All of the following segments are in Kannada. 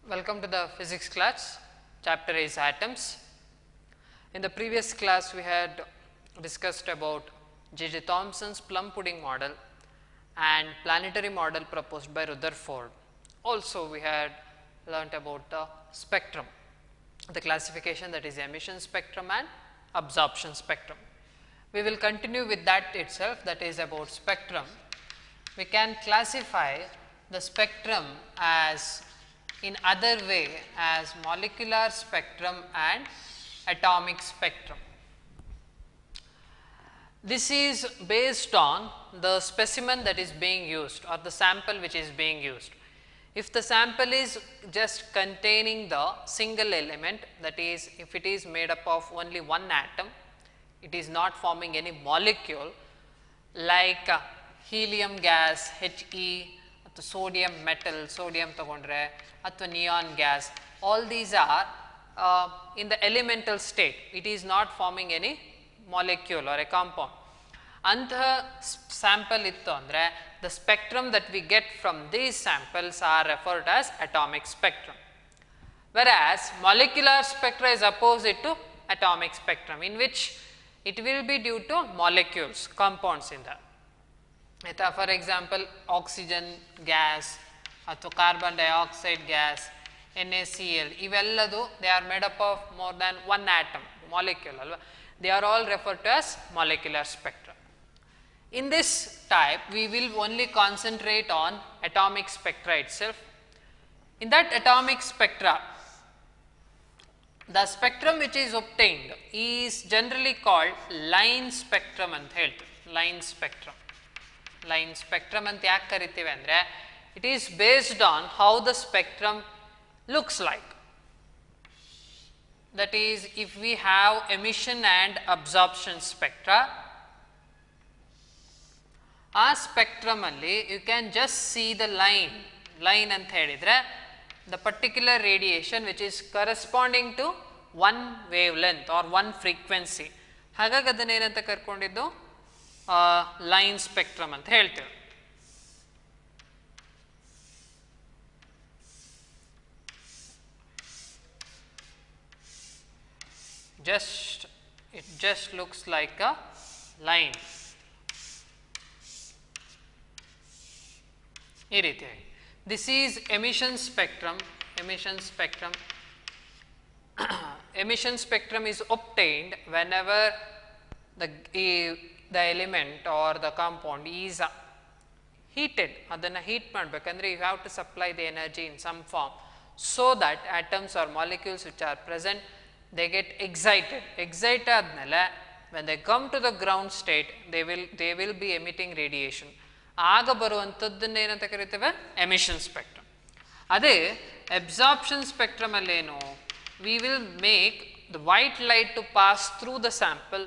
Welcome to the physics class. Chapter is atoms. In the previous class, we had discussed about J.J. Thomson's plum pudding model and planetary model proposed by Rutherford. Also, we had learnt about the spectrum, the classification, that is emission spectrum and absorption spectrum. We will continue with that itself, that is about spectrum. We can classify the spectrum as in other way as molecular spectrum and atomic spectrum. This is based on the specimen that is being used or the sample which is being used. If the sample is just containing the single element, that is if it is made up of only one atom, it is not forming any molecule like helium gas, He, sodium metal, sodium tagondre, athwa neon gas, all these are in the elemental state, it is not forming any molecule or a compound. Antha sample ittu andre, the spectrum that we get from these samples are referred as atomic spectrum. Whereas molecular spectra is opposite to atomic spectrum, in which it will be due to molecules, compounds in that. For example, oxygen gas ಅಥವಾ carbon dioxide gas, NaCl, ಇವೆಲ್ಲದು they are made up of more than one atom, molecule ಅಲ್ವಾ, they are all referred to as molecular spectrum. In this type, we will only concentrate on atomic spectra itself. In that atomic spectra, the spectrum which is obtained is generally called line spectrum ಅಂತ ಹೇಳ್ತೀವಿ. Line spectrum. Line spectrum ಅಂತ ಯಾಕೆ ಕರಿತೀವಿ ಅಂದರೆ, it is based on how the spectrum looks like. That is, if we have emission and absorption spectra, ಆ ಸ್ಪೆಕ್ಟ್ರಮ್ ಅಲ್ಲಿ you can just see the line ಅಂತ ಹೇಳಿದ್ರೆ the particular radiation which is corresponding to one wavelength or one frequency. ಹಾಗಾಗಿ ಅದನ್ನ ಏನಂತ ಕರ್ಕೊಂಡಿದ್ದು ಲೈನ್ ಸ್ಪೆಕ್ಟ್ರಮ್ ಅಂತ ಹೇಳ್ತೇವೆ. It just looks like a line. ಈ ರೀತಿಯಾಗಿ this is emission spectrum. Emission spectrum is obtained whenever the element or the compound is heated. Adanna heat ಮಾಡಬೇಕಂದ್ರೆ you have to supply the energy in some form so that atoms or molecules which are present, they get excited ಆದ್ಮೇಲೆ when they come to the ground state, they will be emitting radiation. ಆಗ ಬರುವಂಥದ್ದನ್ನು ಏನಂತ ಕರಿತೇವೆ, ಎಮಿಷನ್ ಸ್ಪೆಕ್ಟ್ರಮ್. ಅದೇ ಅಬ್ಸಾರ್ಪ್ಷನ್ ಸ್ಪೆಕ್ಟ್ರಮ್ ಅಲ್ಲೇನು, we will make the white light to pass through the sample.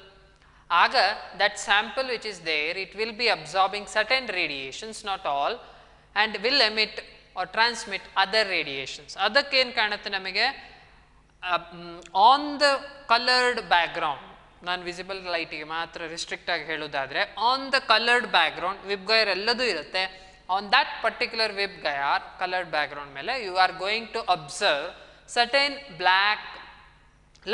ಆಗ that sample which is there, it will be absorbing certain radiations, not all, and will emit or transmit other radiations. ಅದಕ್ಕೇನು ಕಾಣುತ್ತೆ ನಮಗೆ, ಆನ್ ದ ಕಲರ್ಡ್ ಬ್ಯಾಕ್ಗ್ರೌಂಡ್, ನಾನ್ ವಿಸಿಬಲ್ ಲೈಟಿಗೆ ಮಾತ್ರ ರಿಸ್ಟ್ರಿಕ್ಟ್ ಆಗಿ ಹೇಳೋದಾದರೆ, on the coloured background VIBGYOR ಎಲ್ಲದೂ ಇರುತ್ತೆ. On that particular VIBGYOR coloured background ಮೇಲೆ you are going to observe certain black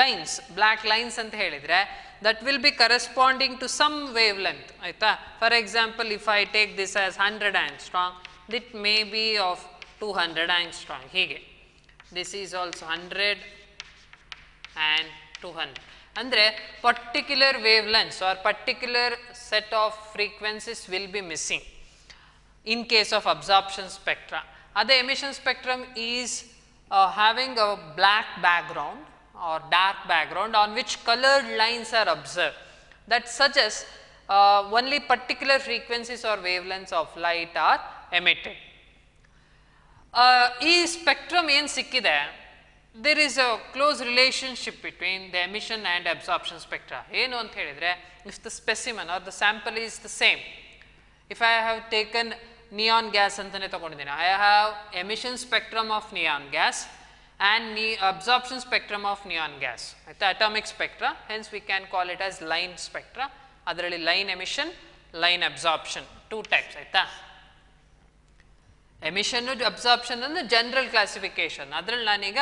lines ಅಂತ ಹೇಳಿದರೆ, that will be corresponding to some wavelength. ಆಯ್ತಾ, for example if I take this as 100 angstrom, that may be of 200 angstrom. ಹೀಗೆ ದಿಸ್ ಈಸ್ ಆಲ್ಸೋ 100 and 200. ಅಂದರೆ particular wavelengths or particular set of frequencies will be missing in case of absorption spectra. ಅದೇ emission spectrum is having a black background or dark background on which colored lines are observed, that suggests only particular frequencies or wavelengths of light are emitted. ಈ ಸ್ಪೆಕ್ಟ್ರಮ್ ಏನು ಸಿಕ್ಕಿದೆ, there is a close relationship between the emission and absorption spectra. ಏನು ಅಂತ ಹೇಳಿದರೆ, if the specimen or the sample is the same, if I have taken neon gas ಅಂತಲೇ ತಗೊಂಡಿದ್ದೀನಿ, I have emission spectrum of neon gas and absorption spectrum of neon gas, atomic spectra, hence we can call it as line spectra. ಅದರಲ್ಲಿ line emission, line absorption, two types. Emission absorption ಅಂದರೆ ಜನರಲ್ ಕ್ಲಾಸಿಫಿಕೇಶನ್. ಅದರಲ್ಲಿ ನಾನೀಗ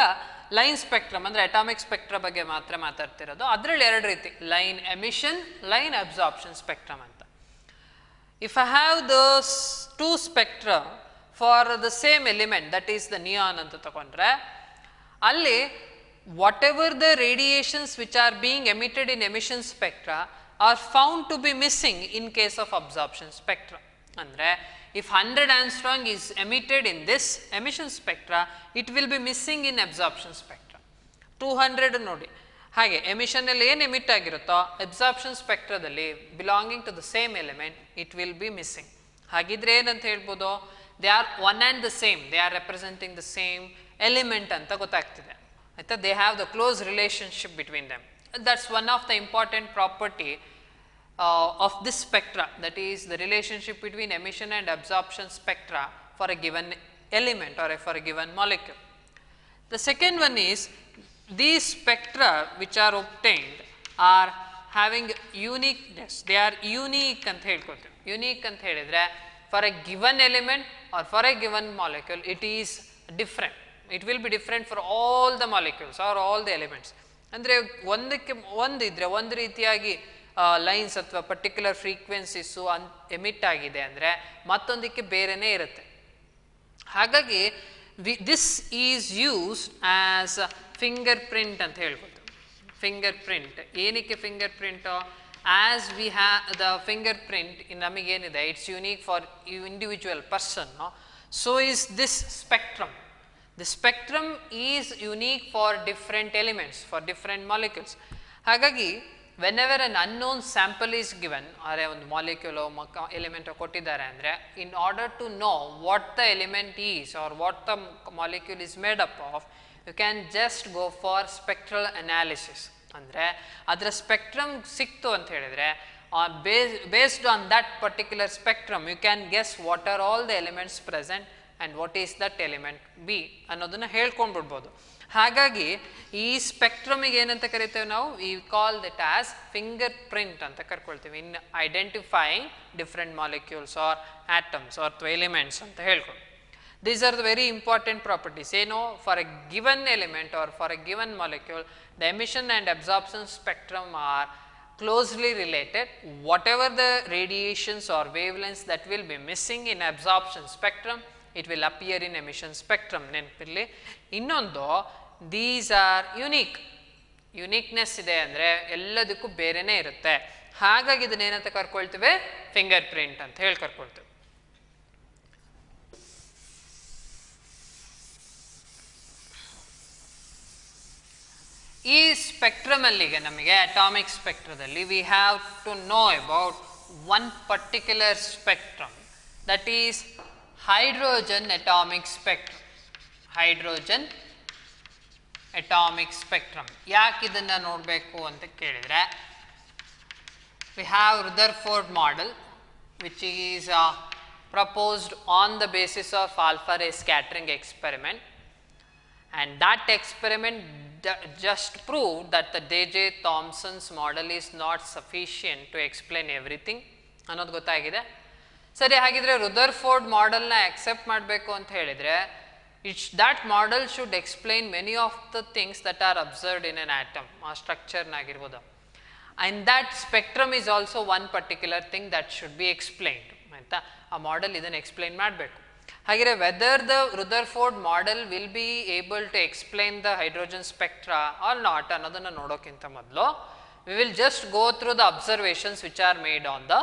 ಲೈನ್ ಸ್ಪೆಕ್ಟ್ರಮ್ ಅಂದರೆ ಅಟಾಮಿಕ್ ಸ್ಪೆಕ್ಟ್ರ ಬಗ್ಗೆ ಮಾತ್ರ ಮಾತಾಡ್ತಿರೋದು. ಅದರಲ್ಲಿ ಎರಡು ರೀತಿ, line emission, line absorption spectrum ಅಂತ. If I have those two spectra for the same element, that is the neon ಅಂತ ತಗೊಂಡ್ರೆ, ಅಲ್ಲಿ whatever the radiations which are being emitted in emission spectra are found to be missing in case of absorption spectra. Andre if 100 angstrom is emitted in this emission spectra, it will be missing in absorption spectra. 200 ನೋಡಿ, ಹಾಗೆ ಎಮಿಷನ್ ಅಲ್ಲಿ ಏನು ಎಮಿಟ್ ಆಗಿರುತ್ತೋ ಅಬ್ಸಾರ್ಪ್ಷನ್ ಸ್ಪೆಕ್ಟ್ರದಲ್ಲಿ belonging to the same element it will be missing. ಹಾಗಿದ್ರೆ ಏನಂತ ಹೇಳ್ಬೋದು, they are one and the same, they are representing the same element ಅಂತ ಗೊತ್ತಾಗ್ತಿದೆ ಆಯ್ತಾ. They have the close relationship between them. That's one of the important property of this spectra, that is the relationship between emission and absorption spectra for a given element or for a given molecule. The second one is these spectra which are obtained are having uniqueness, they are unique anta helkote. Unique anta helidre for a given element or for a given molecule it is different, it will be different for all the molecules or all the elements. ಅಂದ್ರೆ ಒಂದಕ್ಕೆ ಒಂದಿದ್ರೆ ಒಂದು ರೀತಿಯಾಗಿ ಲೈನ್ಸ್ ಅಥವಾ ಪರ್ಟಿಕ್ಯುಲರ್ ಫ್ರೀಕ್ವೆನ್ಸೀಸು ಎಮಿಟ್ ಆಗಿದೆ ಅಂದರೆ ಮತ್ತೊಂದಕ್ಕೆ ಬೇರೆಯೇ ಇರುತ್ತೆ. ಹಾಗಾಗಿ this is used as fingerprint ಅಂತ ಹೇಳ್ಬೋದು. ಫಿಂಗರ್ ಪ್ರಿಂಟ್ ಏನಕ್ಕೆ fingerprint, as we have the fingerprint ನಮಗೇನಿದೆ it's unique for individual person, so is this spectrum. The spectrum is unique for different elements, for different molecules. ಹಾಗಾಗಿ whenever an unknown sample is given or ಒಂದು ಮಾಲಿಕ್ಯೂಲ್ ಎಲಿಮೆಂಟ್ ಕೊಟ್ಟಿದ್ದಾರೆ ಅಂದರೆ, in order to know what the element is or what the molecule is made up of, you can just go for spectral analysis. ಅಂದರೆ ಅದರ ಸ್ಪೆಕ್ಟ್ರಮ್ ಸಿಕ್ತು ಅಂತ ಹೇಳಿದರೆ based on that particular spectrum you can guess what are all the elements present and what is that element B ಅನ್ನೋದನ್ನು ಹೇಳ್ಕೊಂಡ್ಬಿಡ್ಬೋದು. ಹಾಗಾಗಿ ಈ ಸ್ಪೆಕ್ಟ್ರಮಿಗೆ ಏನಂತ ಕರಿತೇವೆ ನಾವು, we call that as fingerprint ಅಂತ ಕರ್ಕೊಳ್ತೀವಿ in identifying different molecules or atoms or elements ಅಂತ ಹೇಳ್ಕೊಂಡು. These are the very important properties. ಏನು, for a given element or for a given molecule the emission and absorption spectrum are closely related. Whatever the radiations or wavelengths that will be missing in absorption spectrum, it will appear in emission spectrum. ನೆನಪಿರಲಿ. ಇನ್ನೊಂದು, these are unique. ಯುನೀಕ್ನೆಸ್ ಇದೆ ಅಂದರೆ ಎಲ್ಲದಕ್ಕೂ ಬೇರೆಯೇ ಇರುತ್ತೆ. ಹಾಗಾಗಿ ಇದನ್ನೇನಂತ ಕರ್ಕೊಳ್ತೇವೆ, ಫಿಂಗರ್ ಪ್ರಿಂಟ್ ಅಂತ ಹೇಳಿ ಕರ್ಕೊಳ್ತೇವೆ. ಈ ಸ್ಪೆಕ್ಟ್ರಮಲ್ಲಿಗೆ ನಮಗೆ ಅಟಾಮಿಕ್ ಸ್ಪೆಕ್ಟ್ರದಲ್ಲಿ we have to know about one particular spectrum, that is hydrogen atomic spectrum. Hydrogen atomic spectrum ಯಾಕೆ ಇದನ್ನು ನೋಡಬೇಕು ಅಂತ ಕೇಳಿದರೆ, we have Rutherford model which is proposed on the basis of alpha ray scattering experiment, and that experiment just proved that the J.J. Thomson's model is not sufficient to explain everything ಅನ್ನೋದು ಗೊತ್ತಾಗಿದೆ. ಸರಿ, ಹಾಗಿದ್ರೆ ರುದರ್ಫೋರ್ಡ್ ಮಾಡೆಲ್ನ ಆಕ್ಸೆಪ್ಟ್ ಮಾಡಬೇಕು ಅಂತ ಹೇಳಿದರೆ, that model should explain many of the things that are observed in an atom, ಆ ಸ್ಟ್ರಕ್ಚರ್ನಾಗಿರ್ಬೋದು. And that spectrum is also one particular thing that should be explained. ಆಯಿತಾ, ಆ ಮಾಡೆಲ್ ಇದನ್ನು ಎಕ್ಸ್ಪ್ಲೈನ್ ಮಾಡಬೇಕು. ಹಾಗೆ whether the Rutherford model will be able to explain the hydrogen spectra or not ಅನ್ನೋದನ್ನು ನೋಡೋಕ್ಕಿಂತ ಮೊದಲು we will just go through the observations which are made on the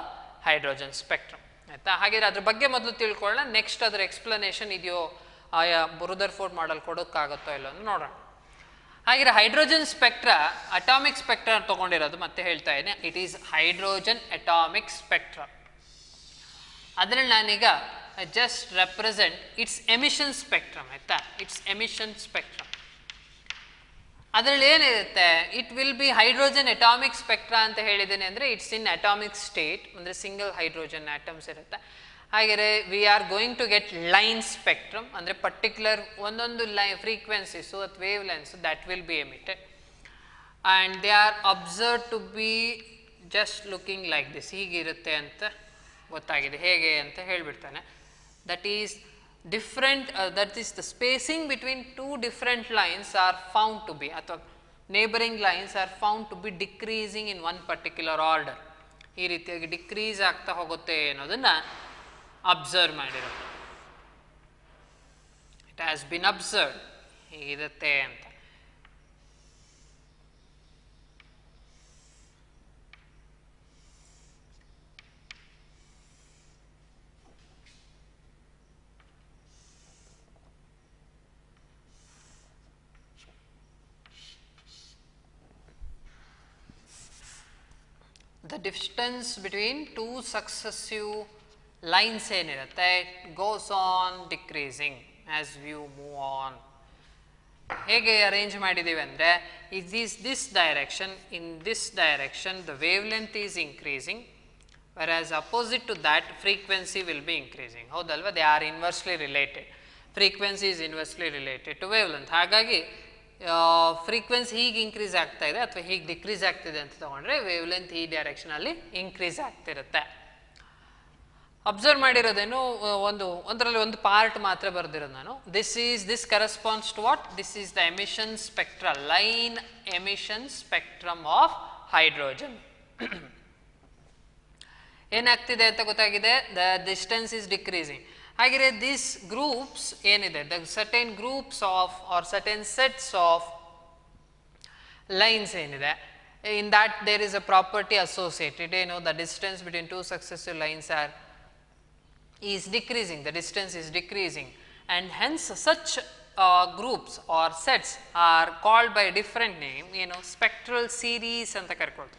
hydrogen spectrum. ಆಯಿತಾ, ಹಾಗೆ ಅದ್ರ ಬಗ್ಗೆ ಮೊದಲು ತಿಳ್ಕೊಳ್ಳೋಣ, ನೆಕ್ಸ್ಟ್ ಅದರ ಎಕ್ಸ್ಪ್ಲನೇಷನ್ ಇದೆಯೋ ಆಯಾ ರುದರ್ಫೋರ್ಡ್ ಮಾಡೆಲ್ ಕೊಡೋಕ್ಕಾಗುತ್ತೋ ಇಲ್ಲ ಅಂತ ನೋಡೋಣ. ಹಾಗೆ ಹೈಡ್ರೋಜನ್ ಸ್ಪೆಕ್ಟ್ರಾ, ಅಟಾಮಿಕ್ ಸ್ಪೆಕ್ಟ್ರಾ ತೊಗೊಂಡಿರೋದು ಮತ್ತೆ ಹೇಳ್ತಾ ಇದ್ದೀನಿ, it is hydrogen atomic spectra. ಅದರಲ್ಲಿ ನಾನೀಗ just represent its emission spectrum. ಆಯಿತಾ, ಇಟ್ಸ್ ಎಮಿಷನ್ ಸ್ಪೆಕ್ಟ್ರಮ್. ಅದರಲ್ಲಿ ಏನಿರುತ್ತೆ, it will be hydrogen atomic spectra ಅಂತ ಹೇಳಿದ್ದೇನೆ ಅಂದರೆ ಇಟ್ಸ್ ಇನ್ ಅಟಾಮಿಕ್ ಸ್ಟೇಟ್, ಅಂದರೆ ಸಿಂಗಲ್ ಹೈಡ್ರೋಜನ್ ಆಟಮ್ಸ್ ಇರುತ್ತೆ. ಹಾಗೆ we are going to get line spectrum, ಅಂದರೆ ಪರ್ಟಿಕ್ಯುಲರ್ ಒಂದೊಂದು ಫ್ರೀಕ್ವೆನ್ಸೀಸು ಅಥವಾ wavelengths that will be emitted and they R observe to be just looking like this. ಹೀಗಿರುತ್ತೆ ಅಂತ ಗೊತ್ತಾಗಿದೆ, ಹೇಗೆ ಅಂತ ಹೇಳಿಬಿಡ್ತಾನೆ. That is different that is the spacing between two different lines are found to be ಅಥವಾ neighboring lines are found to be decreasing in one particular order. ಈ ರೀತಿಯಾಗಿ ಡಿಕ್ರೀಸ್ ಆಗ್ತಾ ಹೋಗುತ್ತೆ ಅನ್ನೋದನ್ನ ಅಬ್ಸರ್ವ್ ಮಾಡಿರೋದು. ಇಟ್ ಹ್ಯಾಸ್ ಬಿನ್ ಅಬ್ಸರ್ವ್ ಹೀಗಿರುತ್ತೆ ಅಂತ. The distance between two successive lines ಏನಿರುತ್ತೆ goes on decreasing as you move on. ಹೇಗೆ ಅರೇಂಜ್ ಮಾಡಿದ್ದೀವಿ ಅಂದರೆ this direction, in this direction the wavelength is increasing, whereas opposite to that frequency will be increasing. ಹೌದಲ್ವಾ? they are inversely related. frequency is inversely related to wavelength. ಹಾಗಾಗಿ ಫ್ರೀಕ್ವೆನ್ಸಿ ಹೀಗೆ ಇನ್ಕ್ರೀಸ್ ಆಗ್ತಾ ಇದೆ ಅಥವಾ ಹೀಗೆ ಡಿಕ್ರೀಸ್ ಆಗ್ತಿದೆ ಅಂತ ತಗೊಂಡ್ರೆ ವೇವ್ಲೆಂತ್ ಈ ಡೈರೆಕ್ಷನಲ್ಲಿ ಇನ್ಕ್ರೀಸ್ ಆಗ್ತಿರುತ್ತೆ. ಅಬ್ಸರ್ವ್ ಮಾಡಿರೋದೇನು ಒಂದರಲ್ಲಿ ಒಂದು ಪಾರ್ಟ್ ಮಾತ್ರ ಬರೆದಿರೋದು ನಾನು. This corresponds to what? This is the emission spectrum, line emission spectrum of hydrogen. ಏನಾಗ್ತಿದೆ ಅಂತ ಗೊತ್ತಾಗಿದೆ, ದ ಡಿಸ್ಟೆನ್ಸ್ ಈಸ್ ಡಿಕ್ರೀಸಿಂಗ್. ಹಾಗೆ ದಿಸ್ ಗ್ರೂಪ್ಸ್ ಏನಿದೆ, the certain groups of or certain sets of lines ಏನಿದೆ, in that there is a property associated. ಏನು? The distance between two successive lines is decreasing, the distance is decreasing, and hence such groups or sets are called by a different name, spectral series anta karkolta.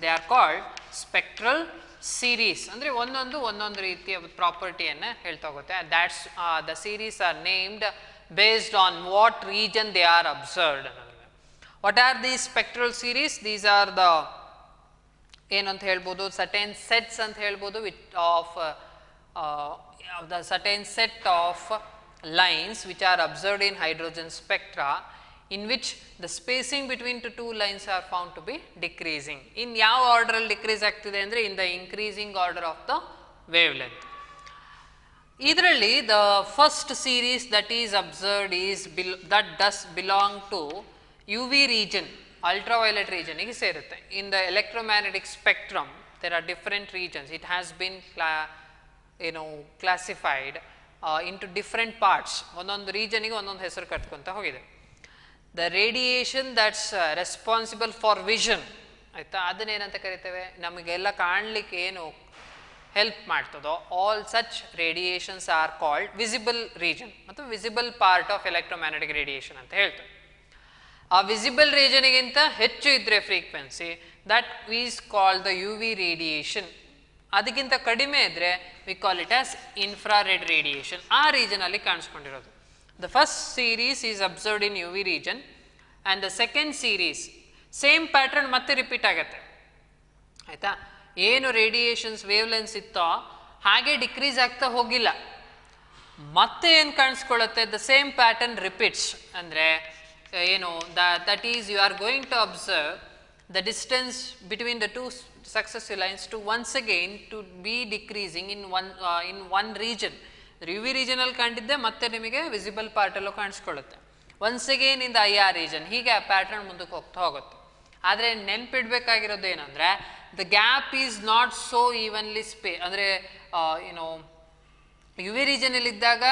They are called spectral series. Andre ಒಂದೊಂದು ರೀತಿಯ ಪ್ರಾಪರ್ಟಿಯನ್ನು ಹೇಳ್ತಾ ಹೋಗುತ್ತೆ. That's the series are named based on what region they are observed. What are these spectral series? These are the ಏನಂತ ಹೇಳ್ಬೋದು, certain sets ಅಂತ ಹೇಳ್ಬೋದು of the certain set of lines which are observed in hydrogen spectra, in which the spacing between the two lines are found to be decreasing. In ಯಾವ order ಅಲ್ಲಿ decrease ಆಗ್ತಿದೆ ಅಂದರೆ in the increasing order of the wavelength. ಇದರಲ್ಲಿ the first series that is observed is that does belong to UV region, ultraviolet region ಗೆ ಸೇರುತ್ತೆ. In the electromagnetic spectrum there are different regions. It has been classified into different parts. ಒಂದೊಂದು ರೀಜನಿಗೆ ಒಂದೊಂದು ಹೆಸರು ಕಟ್ಕೊಂತ ಹೋಗಿದೆ. The radiation that's responsible for vision, ಆಯಿತಾ, ಅದನ್ನೇನಂತ ಕರಿತೇವೆ, ನಮಗೆಲ್ಲ ಕಾಣಲಿಕ್ಕೆ ಏನು ಹೆಲ್ಪ್ ಮಾಡ್ತದೋ all such radiations are called visible region ಮತ್ತು visible part of electromagnetic radiation ಅಂತ ಹೇಳ್ತೇವೆ. ಆ ವಿಸಿಬಲ್ ರೀಜನ್ಗಿಂತ ಹೆಚ್ಚು ಇದ್ದರೆ frequency, that is called the U V radiation. ಅದಕ್ಕಿಂತ ಕಡಿಮೆ ಇದ್ದರೆ we call it as infrared radiation. ಆ ರೀಜನಲ್ಲಿ ಕಾಣಿಸ್ಕೊಂಡಿರೋದು. The first series is observed in U V region and the second series same pattern ಮತ್ತೆ ರಿಪೀಟ್ ಆಗುತ್ತೆ, ಆಯಿತಾ. ಏನು ರೇಡಿಯೇಷನ್ಸ್ ವೇವ್ಲೆನ್ಸ್ ಇತ್ತೋ ಹಾಗೆ ಡಿಕ್ರೀಸ್ ಆಗ್ತಾ ಹೋಗಿಲ್ಲ, ಮತ್ತೆ ಏನು ಕಾಣಿಸ್ಕೊಳ್ಳುತ್ತೆ, ದ ಸೇಮ್ ಪ್ಯಾಟರ್ನ್ ರಿಪೀಟ್ಸ್. ಅಂದರೆ ಏನು, that is you are going to observe the distance between the two successive lines to once again to be decreasing in one region. UV region ಅಲ್ಲಿ ಕಂಡಿದ್ದೆ ಮತ್ತೆ ನಿಮಗೆ ವಿಸಿಬಲ್ ಪಾರ್ಟ್ ಅಲ್ಲೂ ಕಾಣಿಸ್ಕೊಳ್ಳುತ್ತೆ. Once again in the IR region, ಹೀಗೆ ಆ ಪ್ಯಾಟರ್ನ್ ಮುಂದಕ್ಕೆ ಹೋಗ್ತಾ ಹೋಗುತ್ತೆ. ಆದರೆ ನೆನ್ಪಿಡ್ಬೇಕಾಗಿರೋದು ಏನಂದರೆ the gap is not so evenly ಅಂದರೆ UV ರೀಜನಲ್ಲಿ ಇದ್ದಾಗ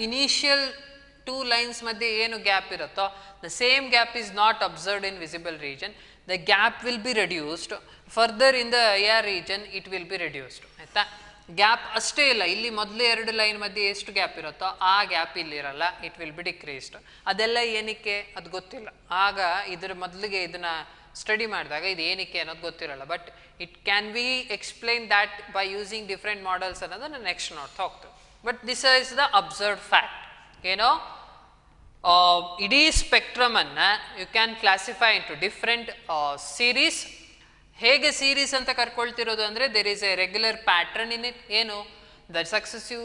ಇನಿಷಿಯಲ್ ಟೂ ಲೈನ್ಸ್ ಮಧ್ಯೆ ಏನು ಗ್ಯಾಪ್ ಇರುತ್ತೋ the same gap is not observed in visible region. The gap will be reduced. Further in the IR region it will be reduced, ಆಯಿತಾ. ಗ್ಯಾಪ್ ಅಷ್ಟೇ ಇಲ್ಲ, ಇಲ್ಲಿ ಮೊದಲು ಎರಡು ಲೈನ್ ಮಧ್ಯೆ ಎಷ್ಟು ಗ್ಯಾಪ್ ಇರುತ್ತೋ ಆ ಗ್ಯಾಪ್ ಇಲ್ಲಿರಲ್ಲ, ಇಟ್ ವಿಲ್ ಬಿ ಡಿಕ್ರೀಸ್ಡ್. ಅದೆಲ್ಲ ಏನಕ್ಕೆ ಅದು ಗೊತ್ತಿಲ್ಲ. ಆಗ ಇದರ ಮೊದಲಿಗೆ ಇದನ್ನು ಸ್ಟಡಿ ಮಾಡಿದಾಗ ಇದು ಏನಕ್ಕೆ ಅನ್ನೋದು ಗೊತ್ತಿರಲ್ಲ. But it can be explain that by using different models ಅನ್ನೋದನ್ನು ನೆಕ್ಸ್ಟ್ ನೋಡ್ತಾ ಹೋಗ್ತದೆ. But this is the observed fact. ಏನೋ ಇಡೀ ಸ್ಪೆಕ್ಟ್ರಮನ್ನು you can classify into different series. ಹೇಗೆ ಸೀರೀಸ್ ಅಂತ ಕರ್ಕೊಳ್ತಿರೋದು ಅಂದರೆ there is a regular pattern in it. ಏನು, the successive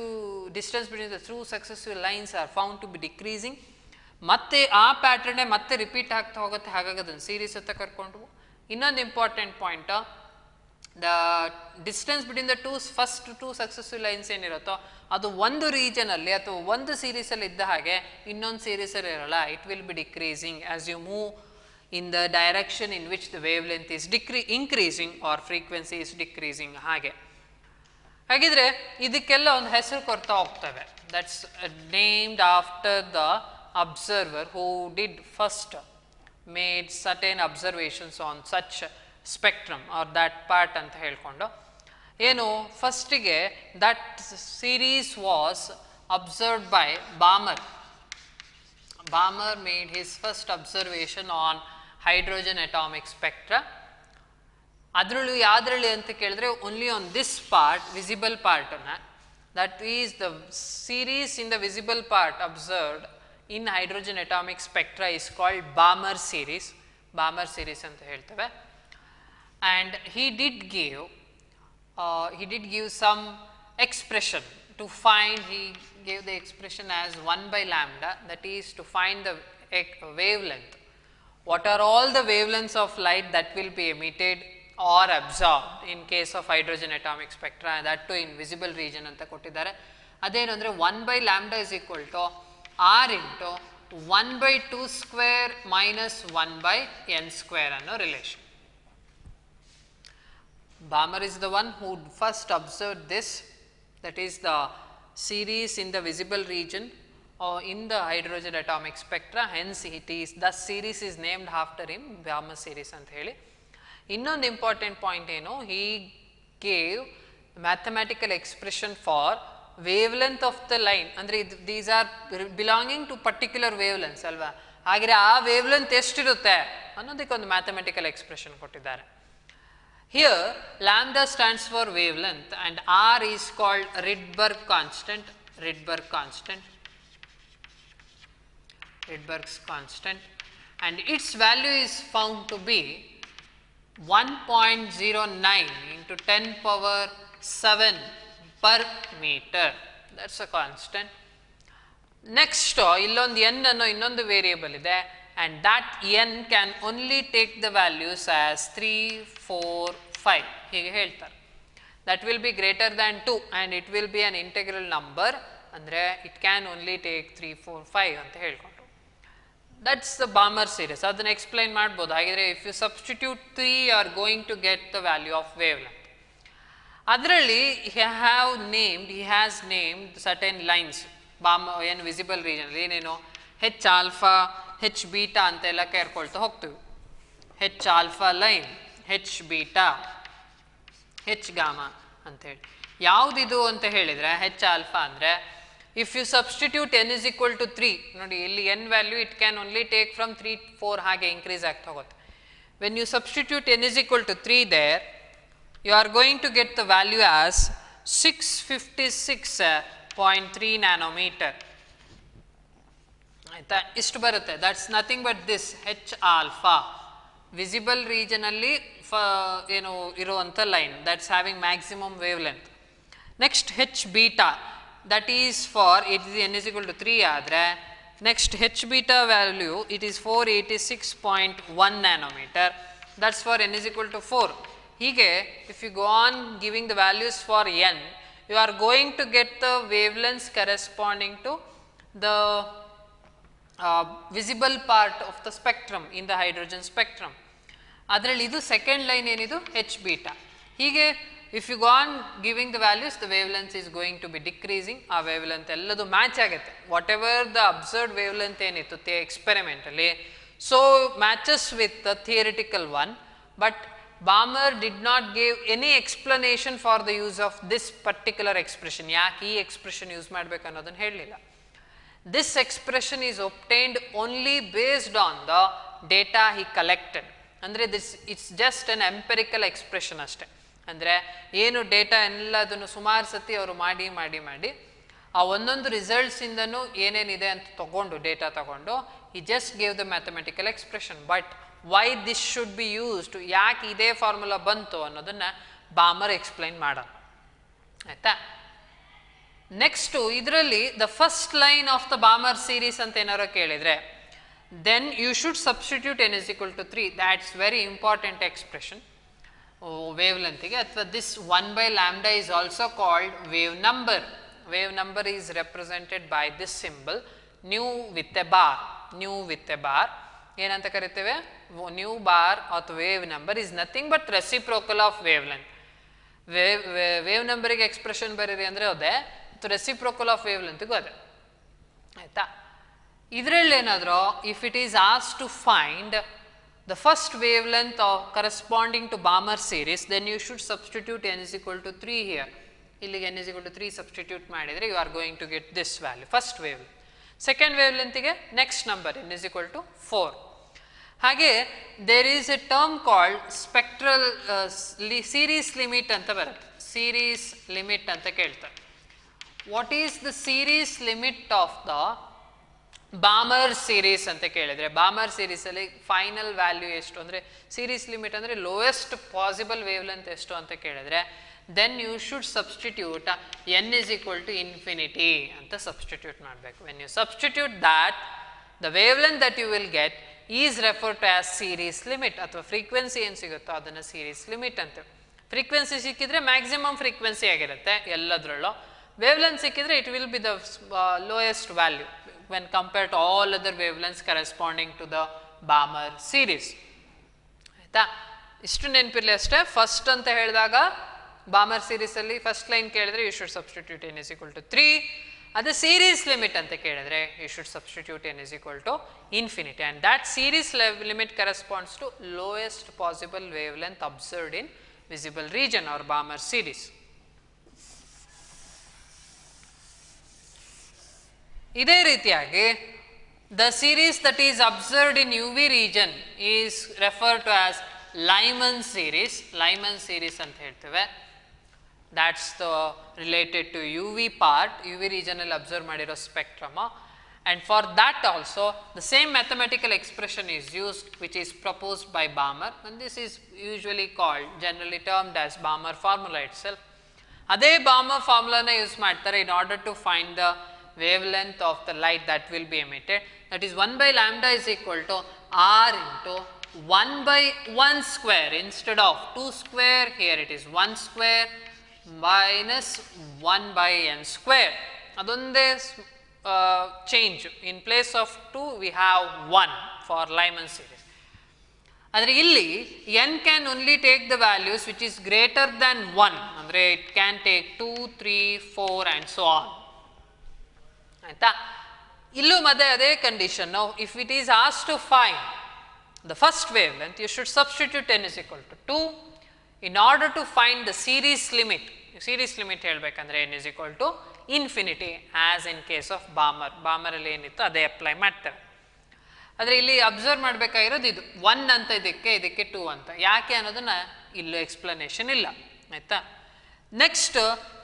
distance between the through successive lines are found to be decreasing. ಮತ್ತೆ ಆ ಪ್ಯಾಟ್ರನ್ನೇ ಮತ್ತೆ ರಿಪೀಟ್ ಆಗ್ತಾ ಹೋಗುತ್ತೆ, ಹಾಗಾಗಿ ಅದನ್ನು ಸೀರೀಸ್ ಅಂತ ಕರ್ಕೊಂಡು. ಇನ್ನೊಂದು important point, the distance between the first two successive lines ಏನಿರುತ್ತೋ ಅದು ಒಂದು ರೀಜನಲ್ಲಿ ಅಥವಾ ಒಂದು ಸೀರೀಸಲ್ಲಿ ಇದ್ದ ಹಾಗೆ ಇನ್ನೊಂದು ಸೀರೀಸಲ್ಲಿ ಇರಲ್ಲ. It will be decreasing as you move in the direction in which the wavelength is increasing or frequency is decreasing. ಹಾಗಿದ್ರೆ ಇದಕ್ಕೆಲ್ಲ ಒಂದು ಹೆಸರು ಕೊಡ್ತಾ ಹೋಗ್ತವೆ. That's named after the observer who did first made certain observations on such spectrum or that part ಅಂತ ಹೇಳ್ಕೊಂಡು ಏನು ಫಸ್ಟಿಗೆ that series was observed by Balmer. Balmer made his first observation on hydrogen atomic spectra. ಅದರಲ್ಲೂ ಯಾವ್ದ್ರಲ್ಲಿ ಅಂತ ಕೇಳಿದ್ರೆ only on this part, visible part ಅನ್ನ, that is the series in the visible part observed in hydrogen atomic spectra is called Balmer series. Balmer series ಅಂತ ಹೇಳ್ತೇವೆ. And he did give some expression to find, he gave the expression as 1 by lambda, that is to find the wavelength. What are all the wavelengths of light that will be emitted or absorbed in case of hydrogen atomic spectra, and that too in visible region anta kottidare. Adenu andre 1 by lambda is equal to r into 1 by 2 square minus 1 by n square anno relation. Balmer is the one who first observed this, that is the series in the visible region or in the hydrogen atomic spectra, hence it is, the series is named after him, Balmer series anta heli. Innondu important point eno, he gave mathematical expression for wavelength of the line, andre these are belonging to particular wavelengths alva, hagire aa wavelength estirutte annodike ondu mathematical expression kottidare. Here lambda stands for wavelength and r is called Rydberg constant, Rydberg's constant, and its value is found to be 1.09 into 10 power 7 per meter. That's a constant. Next illondu n anno innondu variable ide, and that n can only take the values as 3, 4, 5 hige heltare. That will be greater than 2 and it will be an integral number, andre it can only take 3, 4, 5 anta helkondu. That's the Balmer series. Adanna explain ಮಾಡಬಹುದು. ಹಾಗಿದ್ರೆ if you substitute 3 you are going to get the value of wavelength. ಅದರಲ್ಲಿ he has named certain lines Balmer in visible region ಏನೇನೋ H alpha, H beta ಅಂತೆಲ್ಲ ಕೇಳ್ಕೊಳ್ತಾ ಹೋಗ್ತೀವಿ. H alpha line, H beta, H gamma ಅಂತ ಹೇಳಿ. ಯಾವುದಿದು ಅಂತ ಹೇಳಿದ್ರೆ H alpha ಅಂದ್ರೆ if you substitute n is equal to 3, ನೋಡಿ ಇಲ್ಲಿ n value it can only take from 3, 4 ಹಾಗೆ increase ಆಗ್ತಾ ಹೋಗುತ್ತೆ. When you substitute n is equal to 3 there, you are going to get the value as 656.3 nanometer. ಆಯ್ತಾ, ಇಷ್ಟು ಬರುತ್ತೆ. That's nothing but this H alpha, visible region ಅಲ್ಲಿ ಏನು ಇರುವಂಥ line, that's having maximum wavelength. Next H beta, that is for it is n is equal to 3 ಆದರೆ next H beta value it is 486.1 nanometer, that's for n is equal to 4. ಹೀಗೆ if you go on giving the values for n, you are going to get the wavelengths corresponding to the visible part of the spectrum in the hydrogen spectrum. ಅದರಲ್ಲಿ ಇದು ಸೆಕೆಂಡ್ ಲೈನ್ ಏನಿದು H beta. ಹೀಗೆ if you go on giving the values, the wavelength is going to be decreasing. ಆ wavelength ಎಲ್ಲದು ಮ್ಯಾಚ್ ಆಗುತ್ತೆ. Whatever the observed wavelength ಏನಿತ್ತು experimentally, so matches with the theoretical one, but Balmer did not give any explanation for the use of this particular expression. ಯಾಕೆ ಈ expression ಯೂಸ್ ಮಾಡಬೇಕು ಅನ್ನೋದನ್ನು ಹೇಳಲಿಲ್ಲ. This expression is obtained only based on the data he collected. ಅಂದರೆ it's just an empirical expression ಅಷ್ಟೇ. ಅಂದರೆ ಏನು ಡೇಟಾ ಎಲ್ಲದನ್ನು ಸುಮಾರು ಸತಿ ಅವರು ಮಾಡಿ ಆ ಒಂದೊಂದು ರಿಸಲ್ಟ್ಸಿಂದನೂ ಏನೇನಿದೆ ಅಂತ ತಗೊಂಡು ಡೇಟಾ ತಗೊಂಡು he just gave the mathematical expression, but why this should be used, ಯಾಕೆ ಇದೇ ಫಾರ್ಮುಲಾ ಬಂತು ಅನ್ನೋದನ್ನು ಬಾಮರ್ ಎಕ್ಸ್ಪ್ಲೈನ್ ಮಾಡೋಣ. ಆಯಿತಾ, ನೆಕ್ಸ್ಟು ಇದರಲ್ಲಿ the first line of the Balmer series ಅಂತ ಏನಾರು ಕೇಳಿದರೆ, then you should substitute n is equal to 3. That's very important expression. wavelength ಗೆ ಅಥವಾ this 1 by lambda is also called wave number. Wave number is represented by this symbol nu with a bar. Nu with a bar ಏನಂತ ಕರಿತೇವೆ, nu bar ಅಥವಾ wave number is nothing but reciprocal of wavelength. Wave ನಂಬರಿಗೆ ಎಕ್ಸ್ಪ್ರೆಷನ್ ಬರೀರಿ ಅಂದರೆ ಅದೇ, ಮತ್ತು ರೆಸಿಪ್ರೋಕಲ್ ಆಫ್ ವೇವ್ ಲೆಂತ್ಗೂ ಅದೇ ಆಯಿತಾ. ಇದರಲ್ಲಿ ಏನಾದರೂ if it is ask to find the first wavelength corresponding to Balmer series, then you should substitute n is equal to 3 here. ಇಲ್ಲಿಗೆ n is equal to 3 substitute ಮಾಡಿದರೆ you are going to get this value first wave. Second wave ಲೆಂತ್ಗೆ next number n is equal to 4. ಹಾಗೆ there is a term called spectral series limit ಅಂತ ಬರುತ್ತೆ. ಸೀರೀಸ್ ಲಿಮಿಟ್ ಅಂತ ಕೇಳ್ತಾರೆ. What is the series limit of the Balmer series ಅಂತ ಕೇಳಿದರೆ, ಬಾಮರ್ ಸೀರೀಸಲ್ಲಿ ಫೈನಲ್ ವ್ಯಾಲ್ಯೂ ಎಷ್ಟು ಅಂದರೆ, ಸೀರೀಸ್ ಲಿಮಿಟ್ ಅಂದರೆ ಲೋಯೆಸ್ಟ್ ಪಾಸಿಬಲ್ ವೇವ್ ಲೆಂತ್ ಎಷ್ಟು ಅಂತ ಕೇಳಿದರೆ, then you should substitute n is equal to infinity ಅಂತ ಸಬ್ಸ್ಟಿಟ್ಯೂಟ್ ಮಾಡಬೇಕು. When you substitute that, the wavelength that you will get is refer to as series limit, ಅಥವಾ ಫ್ರೀಕ್ವೆನ್ಸಿ ಏನು ಸಿಗುತ್ತೋ ಅದನ್ನು ಸೀರೀಸ್ ಲಿಮಿಟ್ ಅಂತ. ಫ್ರೀಕ್ವೆನ್ಸಿ ಸಿಕ್ಕಿದ್ರೆ ಮ್ಯಾಕ್ಸಿಮಮ್ ಫ್ರೀಕ್ವೆನ್ಸಿ ಆಗಿರುತ್ತೆ ಎಲ್ಲದರಲ್ಲೂ. ವೇವ್ ಲೆಂತ್ ಸಿಕ್ಕಿದ್ರೆ it will be the lowest value when compare to all other wavelengths corresponding to the Balmer series ಆಯಿತಾ. ಇಷ್ಟು ನೆನಪಿರಲಿ ಅಷ್ಟೇ. ಫಸ್ಟ್ ಅಂತ ಹೇಳಿದಾಗ ಬಾಮರ್ ಸೀರೀಸಲ್ಲಿ ಫಸ್ಟ್ ಲೈನ್ ಕೇಳಿದ್ರೆ you should substitute n is equal to 3. ಅದೇ ಸೀರೀಸ್ ಲಿಮಿಟ್ ಅಂತ ಕೇಳಿದ್ರೆ you should substitute n is equal to infinity, and that series limit corresponds to lowest possible wavelength observed in visible region or Balmer series. ಇದೇ ರೀತಿಯಾಗಿ the series that is observed in UV region is referred to as Lyman series. Lyman series ಅಂತ ಹೇಳ್ತೇವೆ. That's the related to UV part, UV region ಅಲ್ಲಿ ಅಬ್ಸರ್ವ್ ಮಾಡಿರೋ spectrum. And for that also the same mathematical expression is used which is proposed by Balmer, and this is usually called, generally termed as Balmer formula itself. ಅದೇ Balmer formula ನ ಯೂಸ್ ಮಾಡ್ತಾರೆ in order to find the wavelength of the light that will be emitted. That is 1 by lambda is equal to r into 1 by 1 square instead of 2 square. Here it is 1 square minus 1 by n square. ಅದೊಂದೇ change. In place of 2 we have 1 for Lyman series. ಆದರೆ ಇಲ್ಲಿ n can only take the values which is greater than 1. ಅಂದರೆ it can take 2, 3, 4 and so on. ಆಯಿತಾ. ಇಲ್ಲೂ ಮತ್ತೆ ಅದೇ ಕಂಡೀಷನ್. ನಾವು if it is asked to find the first wavelength you should substitute n is equal to 2 in order to find the series limit. Series limit ಹೇಳಬೇಕಂದ್ರೆ n is equal to infinity as in case of Balmer. Balmer ಅಲ್ಲಿ ಏನಿತ್ತು ಅದೇ ಅಪ್ಲೈ ಮಾಡ್ತಾರೆ. ಆದರೆ ಇಲ್ಲಿ ಅಬ್ಸರ್ವ್ ಮಾಡಬೇಕಾಗಿರೋದು ಇದು 1 ಅಂತ ಇದಕ್ಕೆ 2 ಅಂತ. ಯಾಕೆ ಅನ್ನೋದನ್ನ ಇಲ್ಲೂ ಎಕ್ಸ್ಪ್ಲನೇಷನ್ ಇಲ್ಲ ಆಯಿತಾ. Next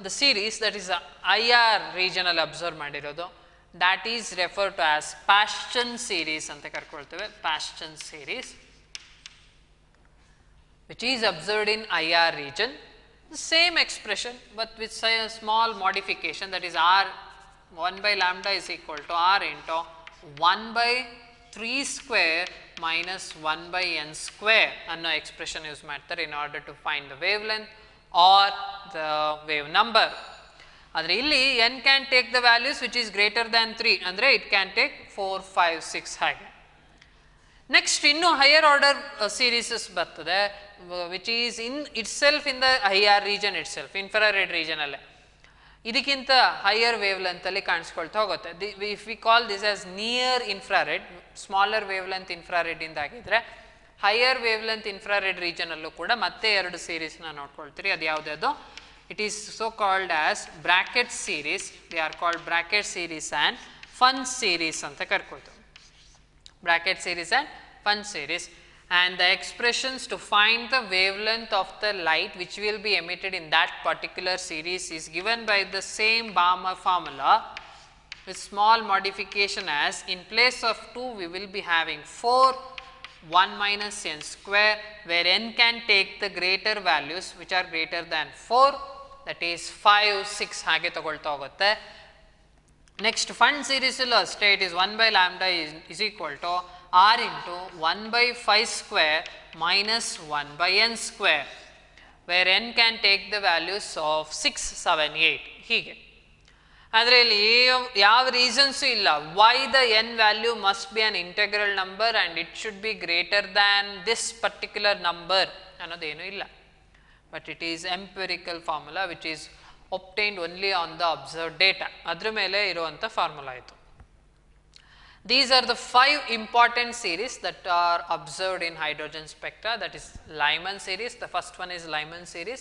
the series that is IR ರೀಜನಲ್ಲಿ ಅಬ್ಸರ್ವ್ ಮಾಡಿರೋದು, that is referred to as Paschen series ಅಂತ ಕರ್ಕೊಳ್ತೇವೆ. Paschen series which is observed in IR region. The same expression but with a small modification, that is r 1 by lambda is equal to r into 1 by 3 square minus 1 by n square ಅನ್ನೋ ಎಕ್ಸ್ಪ್ರೆಷನ್ ಯೂಸ್ ಮಾಡ್ತಾರೆ in order to find the wavelength or the wave number. ಆದರೆ ಇಲ್ಲಿ n can take the values which is greater than 3 ಅಂದರೆ it can take 4, 5, 6 ಹಾಗೆ. ನೆಕ್ಸ್ಟ್ ಇನ್ನು ಹೈಯರ್ ಆರ್ಡರ್ ಸೀರೀಸಸ್ ಬರ್ತದೆ which is in itself in the IR region itself, infrared region ಅಲ್ಲೇ ಇದಕ್ಕಿಂತ ಹೈಯರ್ ವೇವ್ ಲೆಂತ್ ಅಲ್ಲಿ ಕಾಣಿಸ್ಕೊಳ್ತಾ ಹೋಗುತ್ತೆ. If we call this as near infrared, smaller wavelength infrared ಇಂದ ಆಗಿದ್ರೆ higher wavelength infrared region ಅಲ್ಲೂ ಕೂಡ ಮತ್ತೆ ಎರಡು ಸೀರೀಸ್ನ ನೋಡ್ಕೊಳ್ತೀರಿ. ಅದು ಯಾವುದ್ಯಾವುದು? It is so called as Brackett series. They are called Brackett series and Pfund series ಅಂತ ಕರ್ಕೊಳ್ತೇವೆ. Bracket series and fun series, and the expressions to find the wavelength of the light which will be emitted in that particular series is given by the same Balmer formula with small modification, as in place of 2 we will be having 4, 1 minus n square, where n can take the greater values which are greater than 4, that is 5, 6 ಹಾಗೆ ತಗೊಳ್ತಾ ಹೋಗುತ್ತೆ. ನೆಕ್ಸ್ಟ್ ಫನ್ ಸೀರೀಸ್ ಅಲ್ಲೂ ಅಷ್ಟೇ, it is 1 by lambda is equal to r into 1 by 5 square minus 1 by n square. where n can take the values of 6, 7, 8 ಹೀಗೆ. ಆದರೆ ಇಲ್ಲಿ ಯಾವ ರೀಸನ್ಸು ಇಲ್ಲ why the N value must be an integral number and it should be greater than this particular number ಅನ್ನೋದೇನೂ ಇಲ್ಲ. But it is empirical formula which is obtained only on the observed data. ಅದ್ರ ಮೇಲೆ ಇರುವಂಥ ಫಾರ್ಮುಲಾ ಇದು. These are the 5 important series that are observed in hydrogen spectra, that is Lyman series. The first one is Lyman series,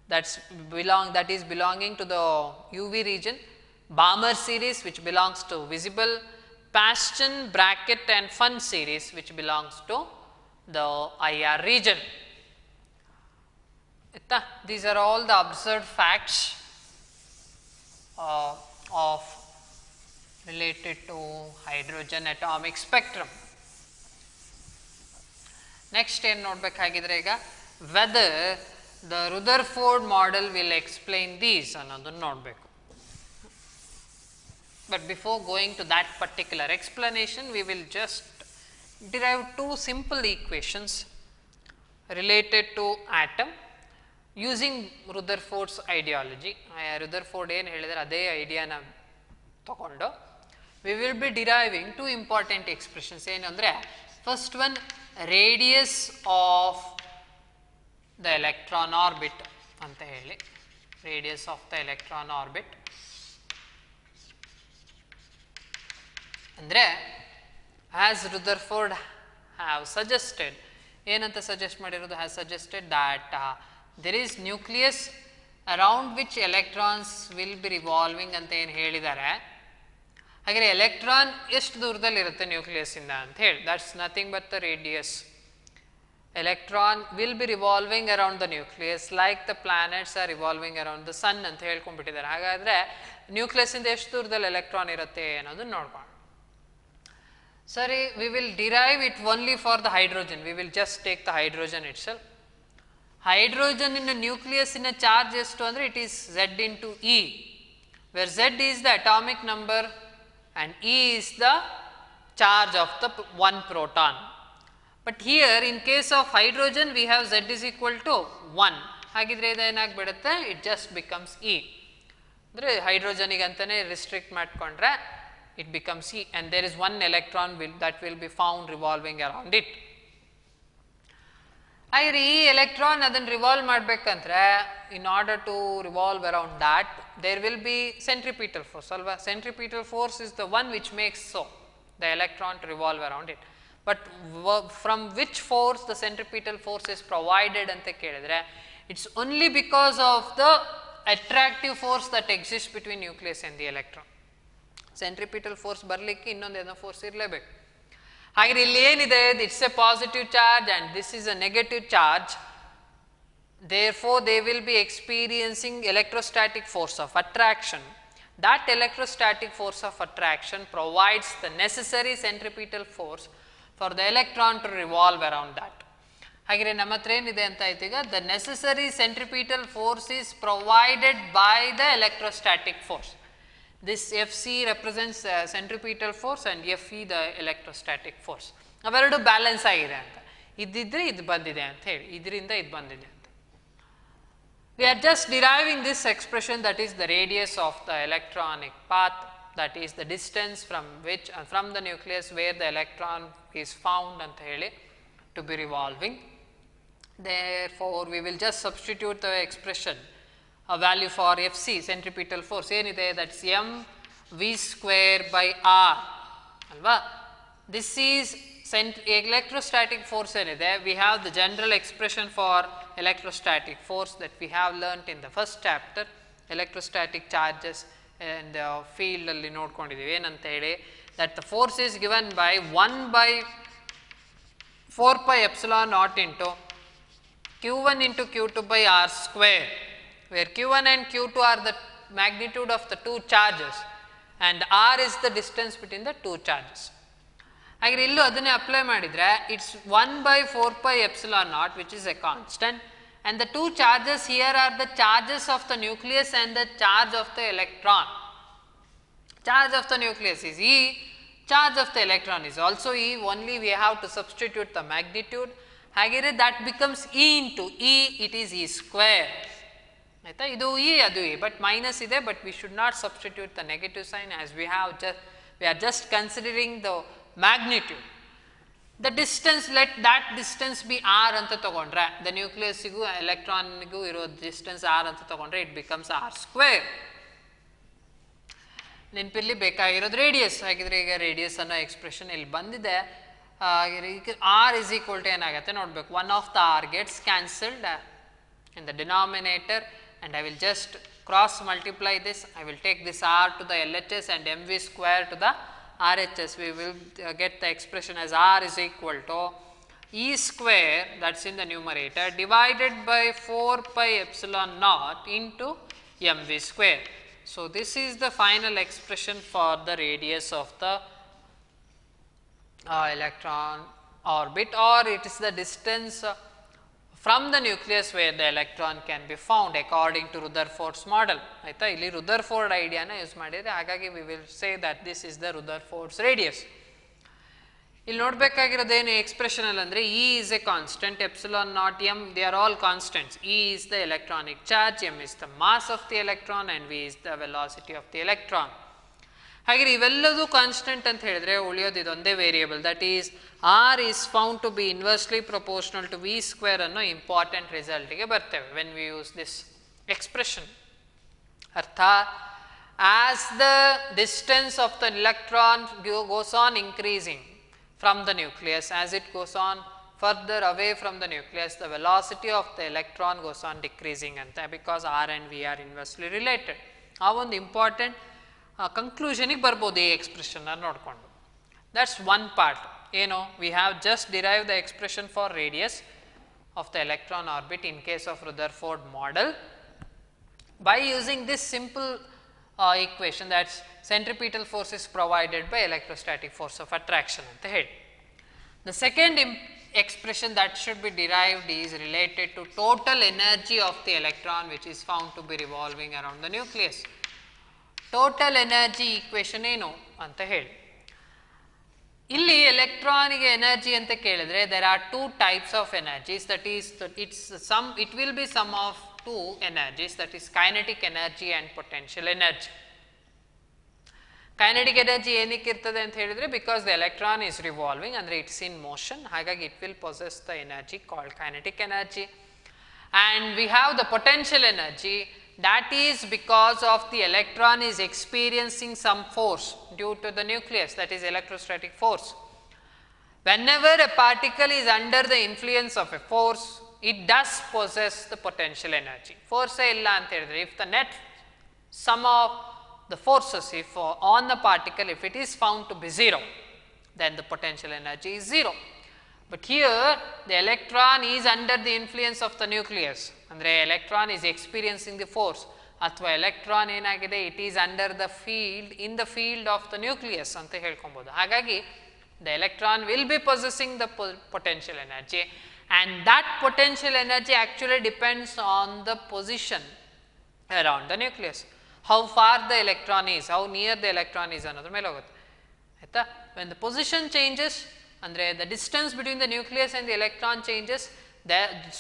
that is belonging to the UV region. Balmer series, which belongs to visible. Paschen, Brackett and Fun series, which belongs to the IR region. These are all the observed facts of related to hydrogen atomic spectrum. Next ಏನು ನೋಡಬೇಕಾಗಿದ್ರೆ ಈಗ whether the Rutherford model will explain these ಅನ್ನೋದನ್ನು ನೋಡಬೇಕು. But before going to that particular explanation, we will just derive 2 simple equations related to atom using Rutherford's ideology. Rutherford ಏನು ಹೇಳಿದರೆ ಅದೇ ಐಡಿಯಾನ ತಗೊಂಡು we will be deriving 2 important expressions. ಏನಂದರೆ first one, radius of the electron orbit ಅಂತ ಹೇಳಿ, radius of the electron orbit ಅಂದರೆ as Rutherford have suggested, ಏನಂತ ಸಜೆಸ್ಟ್ ಮಾಡಿರೋದು, has suggested that there is nucleus around which electrons will be revolving ಅಂತ ಏನು ಹೇಳಿದ್ದಾರೆ. ಹಾಗೆ ಎಲೆಕ್ಟ್ರಾನ್ ಎಷ್ಟು ದೂರದಲ್ಲಿ ಇರುತ್ತೆ ನ್ಯೂಕ್ಲಿಯಸ್ ಇಂದ ಅಂತ ಹೇಳಿ, that's nothing but the radius. Electron will be revolving around the nucleus like the planets are revolving around the sun ಅಂತ ಹೇಳ್ಕೊಂಡ್ಬಿಟ್ಟಿದ್ದಾರೆ. ಹಾಗಾದರೆ ನ್ಯೂಕ್ಲಿಯಸ್ ಇಂದ ಎಷ್ಟು ದೂರದಲ್ಲಿ ಎಲೆಕ್ಟ್ರಾನ್ ಇರುತ್ತೆ ಅನ್ನೋದನ್ನ ನೋಡ್ಕೊಂಡು ಸರಿ, we will derive it only for the hydrogen. We will just take the hydrogen itself. Hydrogen ಇನ್ ನ್ಯೂಕ್ಲಿಯಸ್ಸಿನ ಚಾರ್ಜ್ ಎಷ್ಟು ಅಂದರೆ it is Z into E, where Z is the atomic number and E is the charge of the one proton. But here in case of hydrogen we have Z is equal to 1. ಹಾಗಿದ್ರೆ ಇದು ಏನಾಗ್ಬಿಡುತ್ತೆ, it just becomes E. ಅಂದರೆ ಹೈಡ್ರೋಜನಿಗೆ ಅಂತಾನೆ ರಿಸ್ಟ್ರಿಕ್ಟ್ ಮಾಡಿಕೊಂಡ್ರೆ it becomes E and there is one electron that will be found revolving around it. ಹಾಗೆ ಈ ಎಲೆಕ್ಟ್ರಾನ್ ಅದನ್ನು ರಿವಾಲ್ವ್ ಮಾಡಬೇಕಂದ್ರೆ in order to revolve around that there will be centripetal force ಅಲ್ವಾ. Centripetal force is the one which makes so the electron to revolve around it. But from which force the centripetal force is provided ಅಂತ ಕೇಳಿದ್ರೆ it's only because of the attractive force that exist between nucleus and the electron. Centripetal force ಬರಲಿಕ್ಕೆ ಇನ್ನೊಂದೇನೋ ಫೋರ್ಸ್ ಇರಲೇಬೇಕು. ಹಾಗೆ ಇಲ್ಲಿ ಏನಿದೆ, it's a positive charge and this is a negative charge. therefore they will be experiencing electrostatic force of attraction. That electrostatic force of attraction provides the necessary centripetal force for the electron to revolve around that. ಹಾಗೆ ನಮ್ಮ ಹತ್ರ ಏನಿದೆ ಅಂತ ಆಯ್ತು ಈಗ, the necessary centripetal force is provided by the electrostatic force. This Fc represents centripetal force and Fe the electrostatic force. ಅವೆರಡು ಬ್ಯಾಲೆನ್ಸ್ ಆಗಿದೆ ಅಂತ, ಇದ್ದಿದ್ರೆ ಇದು ಬಂದಿದೆ ಅಂತ ಹೇಳಿ, ಇದರಿಂದ ಇದು ಬಂದಿದೆ ಅಂತ. We are just deriving this expression, that is the radius of the electronic path, that is the distance from which from the nucleus where the electron is found ಅಂತ ಹೇಳಿ to be revolving. Therefore we will just substitute the expression, a value for Fc centripetal force ಏನಿದೆ, that's m v square by r ಅಲ್ವಾ. This is electrostatic force ಏನಿದೆ, we have the general expression for electrostatic force that we have learnt in the first chapter, electrostatic charges and the field ಅಲ್ಲಿ ನೋಡ್ಕೊಂಡಿದ್ದೀವಿ. ಏನಂತ ಹೇಳಿ, that the force is given by 1 by 4 pi epsilon naught into q1 into q2 by r square, where q1 and q2 are the magnitude of the two charges and r is the distance between the two charges. ಹಾಗೆ ಇಲ್ಲೂ ಅದನ್ನೇ ಅಪ್ಲೈ ಮಾಡಿದರೆ it's 1 by 4 pi epsilon naught which is a constant, and the two charges here are the charges of the nucleus and the charge of the electron. Charge of the nucleus is E, charge of the electron is also E, only we have to substitute the magnitude. ಹಾಗಿದ್ರೆ that becomes E into E, it is E square. ಆಯಿತಾ, ಇದು E ಅದು E, but minus ಇದೆ, but we should not substitute the negative sign as we are just considering the magnitude. The distance, let that distance be r ಅಂತ ತಗೊಂಡ್ರೆ, the nucleus ಗೂ electron ಗೂ ಇರೋ distance r ಅಂತ ತಗೊಂಡ್ರೆ it becomes r square. ನೆನಪಿರಲಿ ಬೇಕಾಗಿರೋದು ರೇಡಿಯಸ್. ಹಾಗಿದ್ರೆ ಈಗ ರೇಡಿಯಸ್ ಅನ್ನೋ ಎಕ್ಸ್ಪ್ರೆಷನ್ ಇಲ್ಲಿ ಬಂದಿದೆ. r is equal to ಏನಾಗುತ್ತೆ ನೋಡಬೇಕು. One of the r gets cancelled in the denominator and I will just cross multiply this. I will take this r to the LHS and mv square to the RHS. We will get the expression as r is equal to E square, that is in the numerator, divided by 4 pi epsilon naught into mv square. So, this is the final expression for the radius of the electron orbit, or it is the distance from the nucleus where the electron can be found according to Rutherford's model. ಆಯಿತಾ, ಇಲ್ಲಿ Rutherford ಐಡಿಯಾನ ಯೂಸ್ ಮಾಡಿದರೆ, ಹಾಗಾಗಿ we will say that this is the Rutherford's radius. ಇಲ್ಲಿ ನೋಡಬೇಕಾಗಿರೋದೇನು ಎಕ್ಸ್ಪ್ರೆಷನ್ ಅಲ್ಲಿ ಅಂದರೆ E is a constant, epsilon naught m, they are all constants. E is the electronic charge, m is the mass of the electron and v is the velocity of the electron. ಹಾಗೆ ಇವೆಲ್ಲದೂ ಕಾನ್ಸ್ಟೆಂಟ್ ಅಂತ ಹೇಳಿದ್ರೆ ಉಳಿಯೋದು ಇದೊಂದೇ variable, that is r is found to be inversely proportional to v square ಅನ್ನೋ ಇಂಪಾರ್ಟೆಂಟ್ ರಿಸಲ್ಟ್ಗೆ ಬರ್ತೇವೆ when we use this expression. ಅರ್ಥಾತ್ as the distance of the electron goes on increasing from the nucleus, as it goes on further away from the nucleus, the velocity of the electron goes on decreasing ಅಂತ, because r and v are inversely related. ಆ ಒಂದು ಇಂಪಾರ್ಟೆಂಟ್ ಕನ್ಕ್ಲೂಷನಿಗೆ ಬರ್ಬೋದು ಈ ಎಕ್ಸ್ಪ್ರೆಷನ್ನ ನೋಡಿಕೊಂಡು. That's one part. ಏನು, we have just derive the expression for radius of the electron orbit in case of Rutherford model by using this simple equation, that's centripetal force is provided by electrostatic force of attraction ಅಂತ ಹೇಳಿ. The second expression that should be derived is related to total energy of the electron which is found to be revolving around the nucleus. Total energy equation ಏನು ಅಂತ ಹೇಳಿ. ಇಲ್ಲಿ ಎಲೆಕ್ಟ್ರಾನಿಗೆ ಎನರ್ಜಿ ಅಂತ ಕೇಳಿದ್ರೆ there are two types of energies, that is it will be sum of two energies, that is kinetic energy and potential energy. Kinetic energy ಏನಕ್ಕೆ ಇರ್ತದೆ ಅಂತ ಹೇಳಿದ್ರೆ because the electron is revolving ಅಂದ್ರೆ it's in motion, ಹಾಗಾಗಿ it will possess the energy called kinetic energy. And we have the potential energy, that is because of the electron is experiencing some force due to the nucleus, that is electrostatic force. Whenever a particle is under the influence of a force, it does possess the potential energy. Force illa anta helidre, if the net sum of the forces if on the particle, if it is found to be 0, then the potential energy is 0. But here the electron is under the influence of the nucleus, andre electron is experiencing the force, athwa electron enagide it is under the field, in the field of the nucleus anta helkombodu. Hagagi the electron will be possessing the potential energy, and that potential energy actually depends on the position around the nucleus, how far the electron is, how near the electron is another mele hogutte. Aita, when the position changes, andre the distance between the nucleus and the electron changes,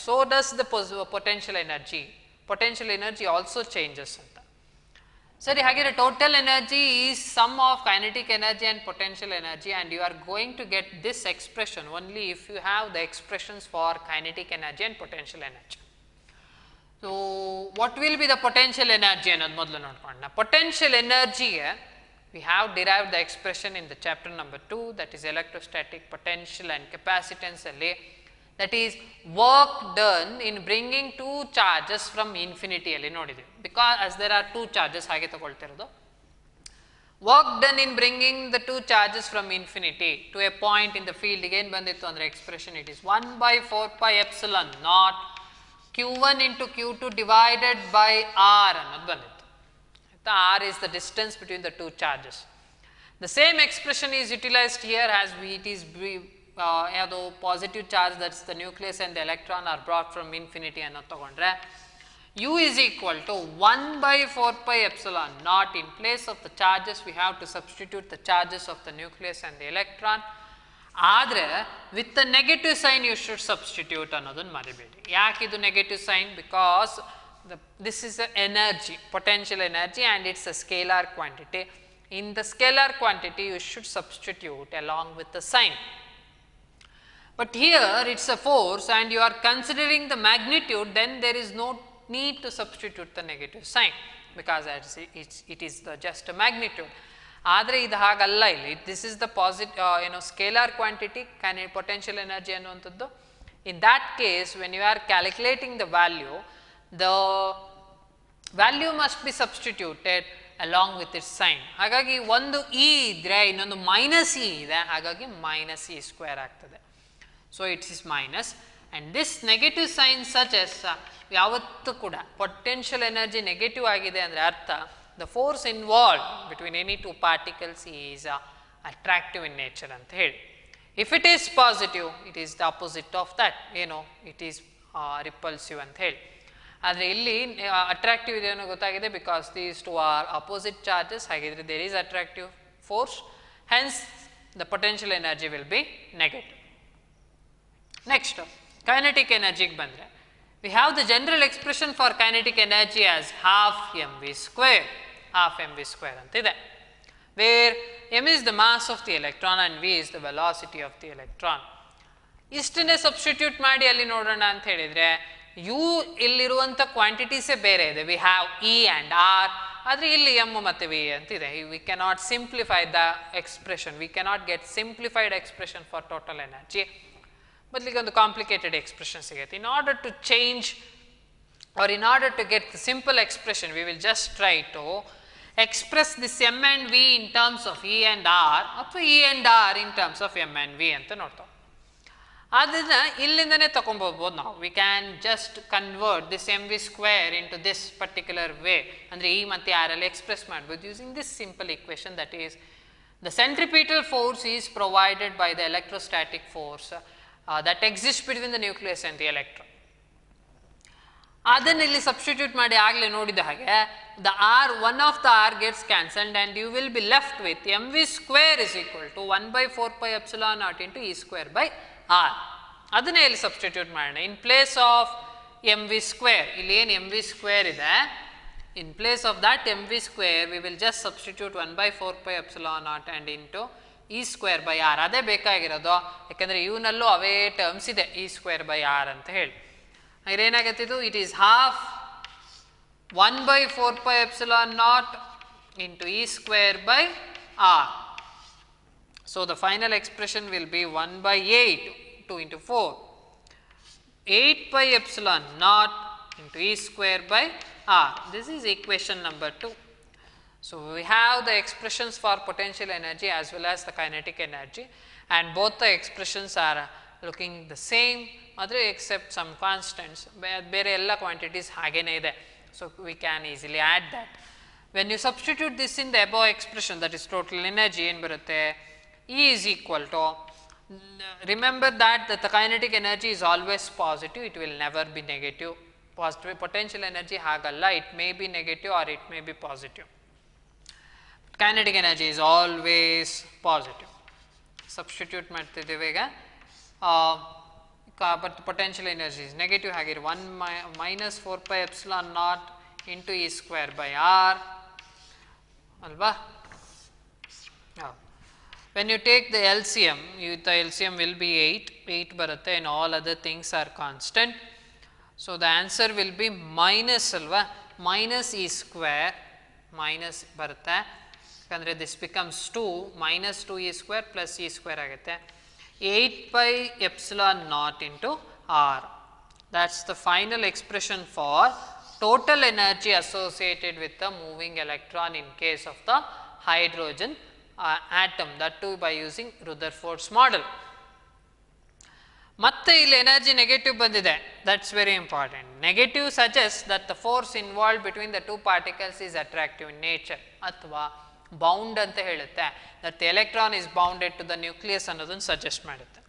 so does the potential energy. Potential energy also changes anta. Sari hagire total energy is sum of kinetic energy and potential energy, and you are going to get this expression only if you have the expressions for kinetic energy and potential energy. So what will be the potential energy ಅನ್ನೋದು ಮೊದಲು ನೋಡ್ಕೊಳ್ಳೋಣ. Potential energy we have derived the expression in the chapter number 2, that is electrostatic potential and capacitance ಅಲ್ಲಿ, that is work done in bringing two charges from infinity ಅಲ್ಲಿ ನೋಡಿದ್ವಿ, because as there are two charges ಹಾಗೆ ತಗೊಳ್ತಿರೋದು. Work done in bringing the two charges from infinity to a point in the field, again ಬಂದಿತ್ತು ಅಂದ್ರೆ expression, it is 1 by 4 pi epsilon naught q1 into q2 divided by r ಅನ್ನೋದು ಬಂದಿತ್ತು. R is the distance between the two charges. The same expression is utilized here as it is positive charge, that is the nucleus and the electron are brought from infinity ಅನ್ನೋದು ತಗೊಂಡ್ರೆ u is equal to 1 by 4 pi epsilon naught. In place of the charges we have to substitute the charges of the nucleus and the electron, ಆದರೆ with the negative sign you should substitute ಅನ್ನೋದನ್ನು ಮರಿಬೇಡಿ. ಯಾಕೆ ಇದು negative sign? Because this is the energy, potential energy, and it's a scalar quantity. In the scalar quantity you should substitute along with the sign. But here it's a force and you are considering the magnitude, then there is no need to substitute the negative sign because it is just a magnitude. ಆದರೆ ಇದು ಹಾಗಲ್ಲ. ಇಲ್ಲಿ this is the scalar quantity, potential energy ಅನ್ನುವಂಥದ್ದು. In that case, when you are calculating the value must be substituted along with its sign. ಹಾಗಾಗಿ ಒಂದು e ಇದ್ರೆ ಇನ್ನೊಂದು ಮೈನಸ್ e ಇದೆ, ಹಾಗಾಗಿ ಮೈನಸ್ e ಸ್ಕ್ವೇರ್ ಆಗ್ತದೆ. So it's is minus and this negative sign ಸಜೆಸ್ ಯಾವತ್ತೂ ಕೂಡ ಪೊಟೆನ್ಷಿಯಲ್ ಎನರ್ಜಿ ನೆಗೆಟಿವ್ ಆಗಿದೆ ಅಂದರೆ ಅರ್ಥ the force involve between any two particles is attractive in nature ಅಂತ ಹೇಳಿ. If it is positive it is the opposite of that, it is repulsive ಅಂತ ಹೇಳಿ. ಆದರೆ ಇಲ್ಲಿ ಅಟ್ರಾಕ್ಟಿವ್ ಇದೆ ಅನ್ನೋ ಗೊತ್ತಾಗಿದೆ because these two are opposite charges. ಹಾಗಿದ್ರೆ there is attractive force, hence the potential energy will be negative. Next kinetic ಎನರ್ಜಿಗೆ ಬಂದರೆ we have the general expression for kinetic energy as half mv square ಅಂತಿದೆ. Where m is the mass of the electron and v is the velocity of the electron. ಇಷ್ಟನ್ನೇ ಸಬ್ಸ್ಟಿಟ್ಯೂಟ್ ಮಾಡಿ ಅಲ್ಲಿ ನೋಡೋಣ ಅಂತ ಹೇಳಿದರೆ ಯು ಇಲ್ಲಿರುವಂಥ ಕ್ವಾಂಟಿಟೀಸೇ ಬೇರೆ ಇದೆ. We have E and R, ಆದರೆ ಇಲ್ಲಿ ಎಮ್ ಮತ್ತು ವಿ ಅಂತಿದೆ. We cannot simplify the expression, we cannot get simplified expression for total energy. ಬದಲಿಗೆ ಒಂದು ಕಾಂಪ್ಲಿಕೇಟೆಡ್ ಎಕ್ಸ್ಪ್ರೆಷನ್ ಸಿಗುತ್ತೆ. In order to change or in order to get the simple expression, we will just try to express this m and v in terms of e and r ಅಥವಾ e and r in terms of m and v ಅಂತ ನೋಡ್ತಾವೆ. ಅದನ್ನು ಇಲ್ಲಿಂದನೇ ತಗೊಂಬೋಗ್ಬೋದು ನಾವು. We can just convert this M V square into this particular way, ಅಂದರೆ ಇ ಮತ್ತು ಆರ್ ಅಲ್ಲಿ ಎಕ್ಸ್ಪ್ರೆಸ್ ಮಾಡ್ಬೋದು using this simple equation, that is the centripetal force is provided by the electrostatic force that exist between the nucleus and the electron. ಅದನ್ನು ಇಲ್ಲಿ ಸಬ್ಸ್ಟಿಟ್ಯೂಟ್ ಮಾಡಿ ಆಗಲೇ ನೋಡಿದ ಹಾಗೆ the R one of the R gets cancelled and you will be left with M V square is equal to 1/4πε0 into E square by R. ಅದನ್ನೇ ಇಲ್ಲಿ ಸಬ್ಸ್ಟಿಟ್ಯೂಟ್ ಮಾಡೋಣ. In place of M V square, ಇಲ್ಲಿ ಏನು ಎಮ್ ವಿ ಸ್ಕ್ವೇರ್ ಇದೆ, in place of that M V square we will just substitute 1/4πε0 and into E square by R. ಅದೇ ಬೇಕಾಗಿರೋದು, ಯಾಕೆಂದರೆ ಇವನಲ್ಲೂ ಅವೇ ಟರ್ಮ್ಸ್ ಇದೆ ಇ ಸ್ಕ್ವೇರ್ ಬೈ ಆರ್ ಅಂತ ಹೇಳಿ. ಹಾಗೆ ಏನಾಗತ್ತಿದ್ದು, it is half 1/4πε0 into E square by R. So the final expression will be 1/8, 2 into 4, 8πε0 into e square by r. This is equation number 2. So we have the expressions for potential energy as well as the kinetic energy, and both the expressions are looking the same, except some constants. Bere ella quantities hagene ide, so we can easily add that. When you substitute this in the above expression, that is total energy, en barutte E is equal to, remember that the kinetic energy is always positive, it will never be negative. Positive potential energy hagalla, it may be negative or it may be positive. Kinetic energy is always positive. Substitute ಮಾಡ್ತಿದ್ದೇವೆ ಈಗ. But potential energy is negative, ಹಾಗೆ 1 - 4πε0 into e square by r ಅಲ್ವಾ. When you take the LCM, the LCM will be 8 ಬರುತ್ತೆ, and all other things are constant. So the answer will be minus ಅಲ್ವಾ, minus e square, minus ಬರುತ್ತೆ, ಯಾಕಂದರೆ this becomes 2, minus 2e square plus e square ಆಗುತ್ತೆ, 8πε0 into r. That's the final expression for total energy associated with the moving electron in case of the hydrogen atom, that too by using Rutherford's model. ಮತ್ತೆ ಇಲ್ಲಿ ಎನರ್ಜಿ ನೆಗೆಟಿವ್ ಬಂದಿದೆ, that's very important. Negative suggest that the force involve between the two particles is attractive in nature, ಅಥವಾ ಬೌಂಡ್ ಅಂತ ಹೇಳುತ್ತೆ, that the electron is bounded to the nucleus ಅನ್ನೋದನ್ನು ಸಜೆಸ್ಟ್ ಮಾಡುತ್ತೆ.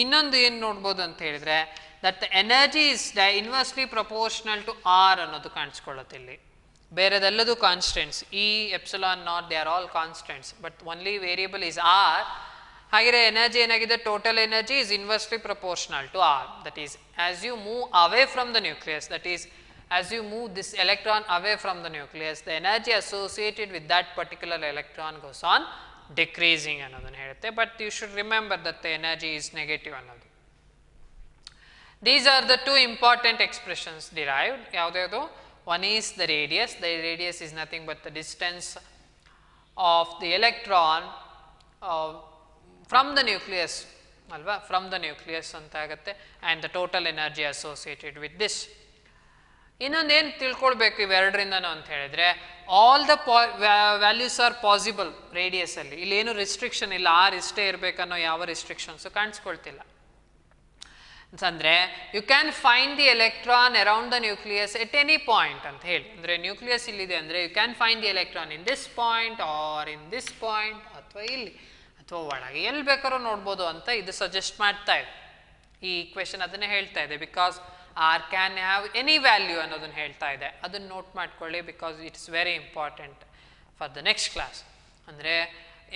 ಇನ್ನೊಂದು ಏನು ನೋಡ್ಬೋದು ಅಂತ ಹೇಳಿದ್ರೆ, that the energy is inversely proportional to R ಅನ್ನೋದು ಕಾಣಿಸ್ಕೊಳ್ಳುತ್ತೆ ಇಲ್ಲಿ. ಬೇರೆದೆಲ್ಲದು constants, E, ε0, they are all constants, but only variable is R, ಹಾಗೆ ಎನರ್ಜಿ ಏನಾಗಿದೆ, total energy is inversely proportional to R. That is as you move away from the nucleus, that is as you move this electron away from the nucleus, the energy associated with that particular electron goes on decreasing ಅನ್ನೋದನ್ನು ಹೇಳುತ್ತೆ. But you should remember that the energy is negative ಅನ್ನೋದು. These are the two important expressions derived. ಯಾವ್ದು? One is the radius. The radius is nothing but the distance of the electron from the nucleus, ಅಲ್ವಾ, from the nucleus ಅಂತ ಆಗುತ್ತೆ, and the total energy associated with this. ಇನ್ನೊಂದೇನು ತಿಳ್ಕೊಳ್ಬೇಕು ಇವೆರಡರಿಂದನೂ ಅಂತ ಹೇಳಿದ್ರೆ, all the values R possible radius ಅಲ್ಲಿ. ಇಲ್ಲಿ ಏನು ರಿಸ್ಟ್ರಿಕ್ಷನ್ ಇಲ್ಲ, ಆರ್ ಇಷ್ಟೇ ಇರಬೇಕನ್ನೋ ಯಾವ ರಿಸ್ಟ್ರಿಕ್ಷನ್ಸ್ ಕಾಣಿಸ್ಕೊಳ್ತಿಲ್ಲ. ಅಂತಂದ್ರೆ you can find the electron around the nucleus at any point ಅಂತ ಹೇಳಿ. ಅಂದ್ರೆ ನ್ಯೂಕ್ಲಿಯಸ್ ಇಲ್ಲಿದೆ ಅಂದ್ರೆ you can find the electron in this point or in this point, ಅಥವಾ ಇಲ್ಲಿ ಅಥವಾ ಒಳಗೆ ಎಲ್ಲಿ ಬೇಕಾದ್ರೂ ನೋಡ್ಬೋದು ಅಂತ ಇದು ಸಜೆಸ್ಟ್ ಮಾಡ್ತಾ ಇದೆ. ಈ ಇಕ್ವೇಶನ್ ಅದನ್ನೇ ಹೇಳ್ತಾ ಇದೆ. Because R can have any value ಅನ್ನೋದನ್ನು ಹೇಳ್ತಾ ಇದೆ. ಅದನ್ನು ನೋಟ್ ಮಾಡ್ಕೊಳ್ಳಿ, because it's very important for the next class. ಅಂದರೆ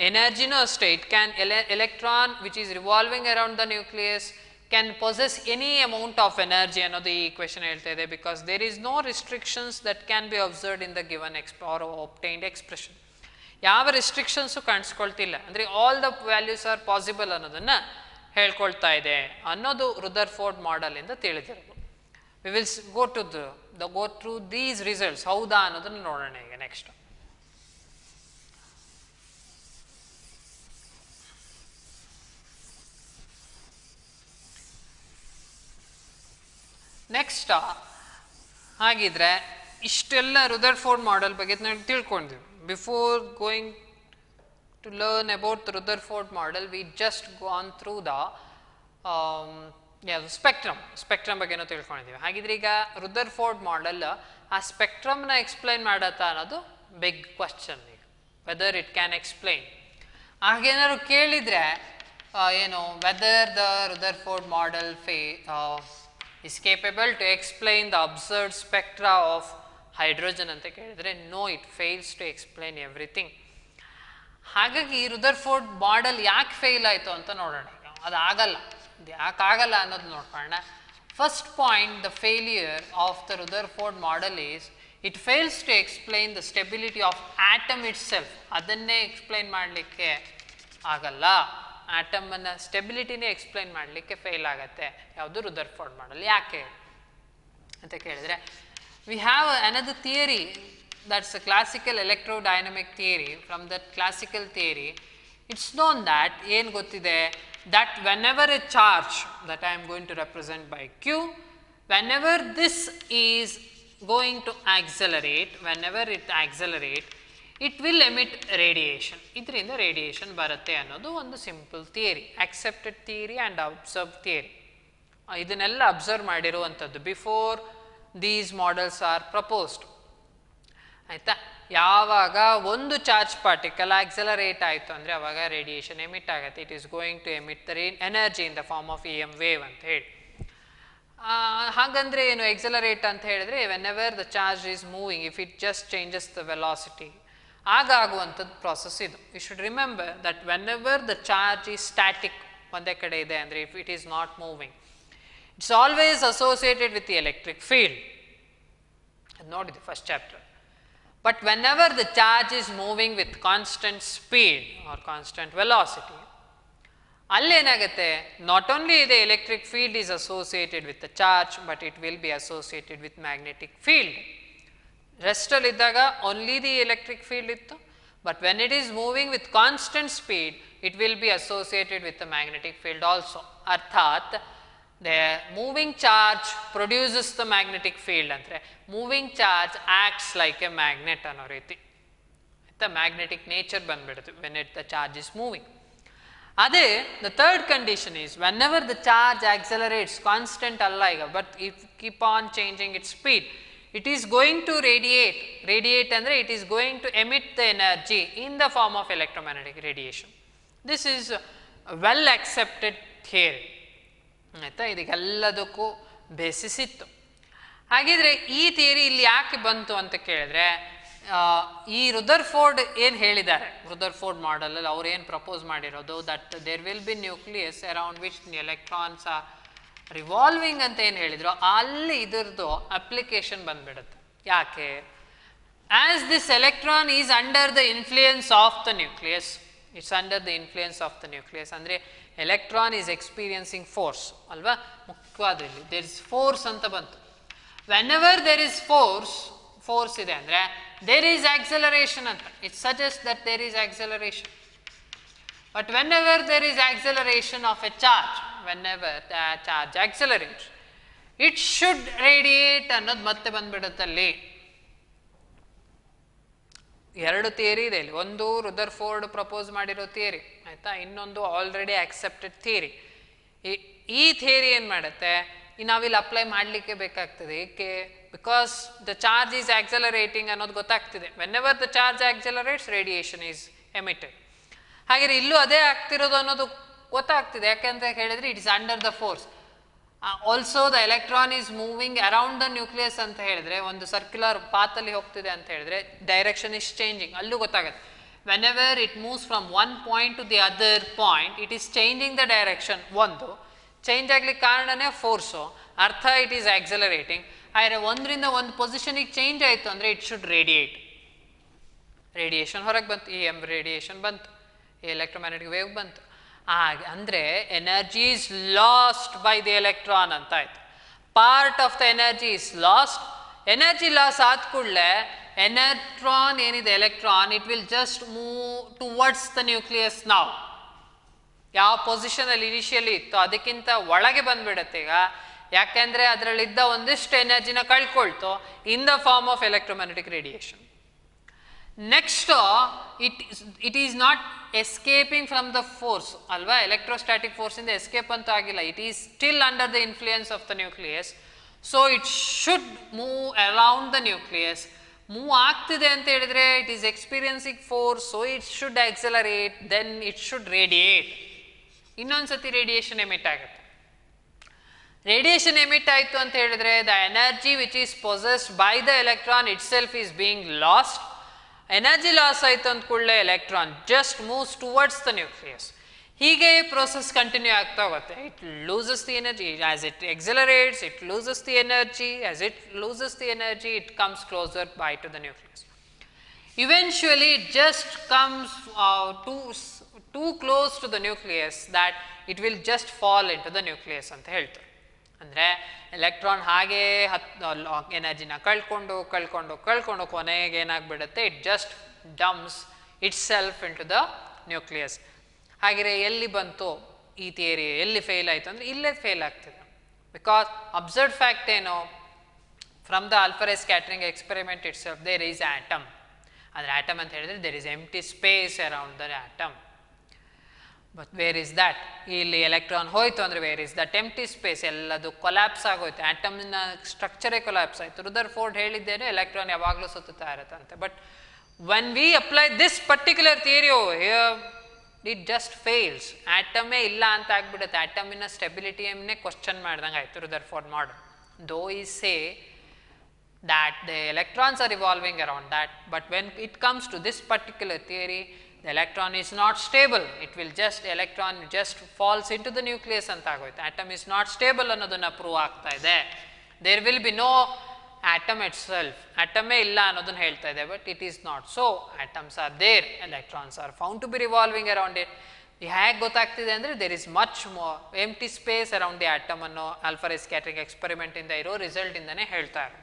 ಎನರ್ಜಿನೂ ಅಷ್ಟೇ, it can electron which is revolving around the nucleus can possess any amount of energy ಅನ್ನೋದು ಈ ಇಕ್ವೇಶನ್ ಹೇಳ್ತಾ ಇದೆ. Because there is no restrictions that can be observed in the given or obtained expression. ಯಾವ ರಿಸ್ಟ್ರಿಕ್ಷನ್ಸು ಕಾಣಿಸ್ಕೊಳ್ತಿಲ್ಲ, ಅಂದರೆ all the values R possible ಅನ್ನೋದನ್ನು ಹೇಳ್ಕೊಳ್ತಾ ಇದೆ ಅನ್ನೋದು ರುದರ್ಫೋರ್ಡ್ ಮಾಡೆಲ್ ಇಂದ ತಿಳಿದಿರೋದು. We will go through these results. ಹೌದಾ ಅನ್ನೋದನ್ನು ನೋಡೋಣ ಈಗ ನೆಕ್ಸ್ಟ್. ನೆಕ್ಸ್ಟ್ ಹಾಗಿದ್ರೆ ಇಷ್ಟೆಲ್ಲ ರುದರ್ಫೋರ್ಡ್ ಮಾಡೆಲ್ ಬಗ್ಗೆ ನಾವು ತಿಳ್ಕೊಂಡಿದ್ವಿ. Before going to learn about the Rutherford model, we just gone through the ಯಾವುದು ಸ್ಪೆಕ್ಟ್ರಮ್ ಬಗ್ಗೆನೂ ತಿಳ್ಕೊಂಡಿದ್ದೀವಿ. ಹಾಗಿದ್ರೆ ಈಗ ರುದರ್ಫೋರ್ಡ್ ಮಾಡೆಲ್ ಆ ಸ್ಪೆಕ್ಟ್ರಮ್ನ ಎಕ್ಸ್ಪ್ಲೈನ್ ಮಾಡತ್ತಾ ಅನ್ನೋದು ಬಿಗ್ ಕ್ವಶನ್. ಈಗ ವೆದರ್ ಇಟ್ ಕ್ಯಾನ್ ಎಕ್ಸ್ಪ್ಲೈನ್. ಹಾಗೇನಾದ್ರು ಕೇಳಿದರೆ ಏನು, weather the Rutherford model is capable to explain the observed spectra of hydrogen ಅಂತ ಕೇಳಿದರೆ, no, it fails to explain everything. ಹಾಗಾಗಿ ರುದರ್ಫೋರ್ಡ್ ಮಾಡೆಲ್ ಯಾಕೆ ಫೇಲ್ ಆಯಿತು ಅಂತ ನೋಡೋಣ. ಈಗ ಅದು ಆಗಲ್ಲ, ಯಾಕಾಗಲ್ಲ ಅನ್ನೋದು ನೋಡ್ಕೊಳ್ಳೋಣ. First point, the failure of the Rutherford model is it fails to explain the stability of atom itself. ಅದನ್ನೇ ಎಕ್ಸ್ಪ್ಲೈನ್ ಮಾಡಲಿಕ್ಕೆ ಆಗಲ್ಲ. ಆಟಮನ್ನು ಸ್ಟೆಬಿಲಿಟಿನೇ ಎಕ್ಸ್ಪ್ಲೈನ್ ಮಾಡಲಿಕ್ಕೆ ಫೇಲ್ ಆಗುತ್ತೆ ಯಾವುದು, ರುದರ್ಫೋರ್ಡ್ ಮಾಡೆಲ್. ಯಾಕೆ ಅಂತ ಕೇಳಿದರೆ, we have another theory, that's a classical electrodynamic theory. From that classical theory, it's known that ಏನು ಗೊತ್ತಿದೆ, that whenever a charge that I am going to represent by Q, whenever this is going to accelerate, whenever it accelerate, it will emit radiation. ಇದರಿಂದ ರೇಡಿಯೇಷನ್ ಬರುತ್ತೆ ಅನ್ನೋದು ಒಂದು simple theory, accepted theory and observe theory. ಇದನ್ನೆಲ್ಲ ಅಬ್ಸರ್ವ್ ಮಾಡಿರುವಂಥದ್ದು before these models are proposed. ಆಯಿತಾ, ಯಾವಾಗ ಒಂದು ಚಾರ್ಜ್ ಪಾರ್ಟಿಕಲ್ ಆಕ್ಸಲರೇಟ್ ಆಯಿತು ಅಂದರೆ ಅವಾಗ ರೇಡಿಯೇಷನ್ ಎಮಿಟ್ ಆಗುತ್ತೆ. It is going to emit the energy in the form of EM wave ಅಂತ ಹೇಳಿ. ಹಾಗಂದರೆ ಏನು, ಎಕ್ಸಲರೇಟ್ ಅಂತ ಹೇಳಿದ್ರೆ whenever the charge is moving, if it just changes the velocity, ಆಗ ಆಗುವಂಥದ್ದು ಪ್ರಾಸೆಸ್ ಇದು. You should remember that whenever the charge is static, ಒಂದೇ ಕಡೆ ಇದೆ ಅಂದರೆ, if it is not moving, it's always associated with the electric field. ಅದು ನೋಡಿದೆ first chapter. But whenever the charge is moving with constant speed or constant velocity, allénagutte, not only the electric field is associated with the charge, but it will be associated with magnetic field. Rest allidaga only the electric field ittu, but when it is moving with constant speed, it will be associated with the magnetic field also. Arthat, the moving charge produces the magnetic field. Andre moving charge acts like a magnet ಅನ್ನೋ ರೀತಿ, the magnetic nature ಬಂದ್ಬಿಡುತ್ತೆ when the charge is moving. ಅದೇ the third condition is whenever the charge accelerates, constant ಅಲ್ಲ ಈಗ, but if keep on changing its speed, it is going to radiate ಅಂದರೆ it is going to emit the energy in the form of electromagnetic radiation. This is a well accepted theory. ಆಯಿತಾ, ಇದಕ್ಕೆಲ್ಲದಕ್ಕೂ ಬೇಸಿಸ್ ಇತ್ತು. ಹಾಗಿದ್ರೆ ಈ ಥಿಯರಿ ಇಲ್ಲಿ ಯಾಕೆ ಬಂತು ಅಂತ ಕೇಳಿದ್ರೆ, ಈ ರುದರ್ಫೋರ್ಡ್ ಏನು ಹೇಳಿದ್ದಾರೆ, ರುದರ್ಫೋರ್ಡ್ ಮಾಡೆಲಲ್ಲಿ ಅವ್ರು ಏನು ಪ್ರಪೋಸ್ ಮಾಡಿರೋದು, that there will be nucleus around which electrons are revolving ಅಂತ ಏನು ಹೇಳಿದ್ರು, ಅಲ್ಲಿ ಇದ್ರದ್ದು ಅಪ್ಲಿಕೇಶನ್ ಬಂದ್ಬಿಡುತ್ತೆ. ಯಾಕೆ? As this electron is under the influence of the nucleus, it's under the influence of the nucleus, ಅಂದರೆ ಎಲೆಕ್ಟ್ರಾನ್ ಈಸ್ ಎಕ್ಸ್ಪೀರಿಯನ್ಸಿಂಗ್ ಫೋರ್ಸ್ ಅಲ್ವಾ, ಮುಖ್ಯವಾದ ಇಲ್ಲಿ ದೇರ್ ಇಸ್ ಫೋರ್ಸ್ ಅಂತ ಬಂತು. Whenever there is force ಇದೆ ಅಂದರೆ ದೇರ್ ಈಸ್ ಆಕ್ಸಲರೇಷನ್ ಅಂತ, it suggest that there is acceleration. But when ever there is acceleration of a charge, whenever the charge accelerates, it should radiate ಅನ್ನೋದು ಮತ್ತೆ ಬಂದ್ಬಿಡುತ್ತಲ್ಲಿ. ಎರಡು ಥಿಯರಿ ಇದೆ ಇಲ್ಲಿ, ಒಂದು ರುದರ್ಫೋರ್ಡ್ ಪ್ರಪೋಸ್ ಮಾಡಿರೋ ಥಿಯರಿ ಆಯ್ತಾ, ಇನ್ನೊಂದು ಆಲ್ರೆಡಿ ಆಕ್ಸೆಪ್ಟೆಡ್ ಥಿಯರಿ. ಈ ಥಿಯರಿ ಏನು ಮಾಡುತ್ತೆ, ನಾವಿಲ್ಲಿ ಅಪ್ಲೈ ಮಾಡಲಿಕ್ಕೆ ಬೇಕಾಗ್ತದೆ. ಏಕೆ? Because the charge is accelerating ಅನ್ನೋದು ಗೊತ್ತಾಗ್ತಿದೆ. Whenever the charge accelerates radiation is emitted. ಹಾಗೆ ಇಲ್ಲೂ ಅದೇ ಆಗ್ತಿರೋದು ಅನ್ನೋದು ಗೊತ್ತಾಗ್ತಿದೆ. ಯಾಕೆಂತ ಹೇಳಿದ್ರೆ it is under the force. Also the electron is moving around the nucleus ಅಂತ ಹೇಳಿದ್ರೆ, ಒಂದು ಸರ್ಕ್ಯುಲರ್ ಪಾತಲ್ಲಿ ಹೋಗ್ತಿದೆ ಅಂತ ಹೇಳಿದ್ರೆ ಡೈರೆಕ್ಷನ್ ಇಸ್ ಚೇಂಜಿಂಗ್, ಅಲ್ಲೂ ಗೊತ್ತಾಗುತ್ತೆ. When ever it moves from one point to the other point, it is changing the direction. ಒಂದು ಚೇಂಜ್ ಆಗ್ಲಿಕ್ಕೆ ಕಾರಣನೇ ಫೋರ್ಸು, ಅರ್ಥ ಇಟ್ ಈಸ್ ಆಕ್ಸಲರೇಟಿಂಗ್. ಆದರೆ ಒಂದರಿಂದ ಒಂದು ಪೊಸಿಷನಿಗೆ ಚೇಂಜ್ ಆಯಿತು ಅಂದರೆ ಇಟ್ ಶುಡ್ ರೇಡಿಯೇಟ್. ರೇಡಿಯೇಷನ್ ಹೊರಗೆ ಬಂತು, ರೇಡಿಯೇಷನ್ ಬಂತು, ಎಲೆಕ್ಟ್ರೋಮ್ಯಾಗ್ನೆಟಿಕ್ ವೇವ್ ಬಂತು. ಅಂದರೆ energy is last by the electron ಅಂತ ಆಯ್ತು. Part of the energy is last. Energy loss ಆದ ಕೂಡಲೇ ಎಲೆಕ್ಟ್ರಾನ್ ಏನಿದೆ, electron it will just move towards the nucleus. ನಾವು ಯಾವ ಪೊಸಿಷನಲ್ಲಿ ಇನಿಷಿಯಲಿ ಇತ್ತು ಅದಕ್ಕಿಂತ ಒಳಗೆ ಬಂದ್ಬಿಡುತ್ತೆ ಈಗ. ಯಾಕೆಂದರೆ ಅದರಲ್ಲಿದ್ದ ಒಂದಿಷ್ಟು ಎನರ್ಜಿನ ಕಳ್ಕೊಳ್ತು in the form of electromagnetic radiation. Next it is not escaping from the force ಅಲ್ವಾ, ಎಲೆಕ್ಟ್ರೋಸ್ಟ್ಯಾಟಿಕ್ ಫೋರ್ಸಿಂದ ಎಸ್ಕೇಪ್ ಅಂತೂ ಆಗಿಲ್ಲ. It is still under the influence of the nucleus. So it should move around the nucleus. Move ಆಗ್ತಿದೆ ಅಂತ ಹೇಳಿದ್ರೆ it is experiencing force, so it should accelerate, then it should radiate. ಇನ್ನೊಂದ್ಸತಿ ರೇಡಿಯೇಷನ್ ಎಮಿಟ್ ಆಗುತ್ತೆ. ರೇಡಿಯೇಷನ್ ಎಮಿಟ್ ಆಯಿತು ಅಂತ ಹೇಳಿದ್ರೆ the energy which is possessed by the electron itself is being lost. Energy loss ಆಯಿತು ಅಂದ ಕೂಡಲೇ electron just moves towards the nucleus. ಹೀಗೆ ಪ್ರೋಸೆಸ್ ಕಂಟಿನ್ಯೂ ಆಗ್ತಾ ಹೋಗುತ್ತೆ. It loses the energy as it accelerates, it loses the energy as it loses the energy, it comes closer by to the nucleus. Eventually it just comes too close to the nucleus that it will just fall into the nucleus ಅಂತ ಹೇಳ್ತಾರೆ. ಅಂದರೆ ಎಲೆಕ್ಟ್ರಾನ್ ಹಾಗೇ ಎನರ್ಜಿನ ಕಳ್ಕೊಂಡು ಕೊನೆಗೆ ಏನಾಗ್ಬಿಡುತ್ತೆ, it just dumps itself into the nucleus. ಹಾಗೆ ಎಲ್ಲಿ ಬಂತು ಈ ಥಿಯರಿ, ಎಲ್ಲಿ ಫೇಲ್ ಆಯಿತು ಅಂದರೆ ಇಲ್ಲೇ ಫೇಲ್ ಆಗ್ತಿದೆ. ಬಿಕಾಸ್ ಅಬ್ಸರ್ವ್ಡ್ ಫ್ಯಾಕ್ಟ್ ಏನು, from the alpha ray scattering experiment itself there is atom. ಆದರೆ ಆಟಮ್ ಅಂತ ಹೇಳಿದ್ರೆ there is empty space around the atom. But where is that, ಇಲ್ಲಿ ಎಲೆಕ್ಟ್ರಾನ್ ಹೋಯಿತು ಅಂದರೆ where is that empty space, ಎಲ್ಲದು ಕೊಲ್ಯಾಪ್ಸ್ ಆಗೋಯ್ತು, ಆಟಮ್ನ ಸ್ಟ್ರಕ್ಚರೇ ಕೊಲ್ಯಾಪ್ಸ್ ಆಯಿತು. ರುದರ್ಫೋರ್ಡ್ ಹೇಳಿದ್ದೇನೆ ಎಲೆಕ್ಟ್ರಾನ್ ಯಾವಾಗಲೂ ಸುತ್ತುತ್ತಾ ಇರುತ್ತಂತೆ. But when we apply this particular theory over here it just fails. ಆಟಮೇ ಇಲ್ಲ ಅಂತ ಆಗ್ಬಿಡುತ್ತೆ. ಆಟಮಿನ ಸ್ಟೆಬಿಲಿಟಿಯನ್ನೇ ಕ್ವಶನ್ ಮಾಡ್ದಂಗೆ ಆಯಿತು ರುದರ್ಫೋರ್ಡ್ ಮಾಡೆಲ್. ದೋ ಈ ಸೇ that the electrons are revolving around that, but when it comes to this particular theory, the electron is not stable. It will just, electron just falls into the nucleus anta agoyte. Atom is not stable annodana prove ಆಗ್ತಾ ಇದೆ. There will be no atom itself, atomé illa annodana ಹೇಳ್ತಾ ಇದೆ. But it is not so. Atoms are there, electrons are found to be revolving around it. ಹೇಗೆ ಗೊತ್ತಾಗ್ತಿದೆ ಅಂದರೆ there is much more empty space around the atom ಅನ್ನೋ ಆಲ್ಫಾ ರೇ ಸ್ಕ್ಯಾಟರಿಂಗ್ ಎಕ್ಸ್ಪೆರಿಮೆಂಟ್ ಇಂದ ಇರೋ ರಿಸಲ್ಟ್ ಇಂದನೇ ಹೇಳ್ತಾ ಇರೋದು.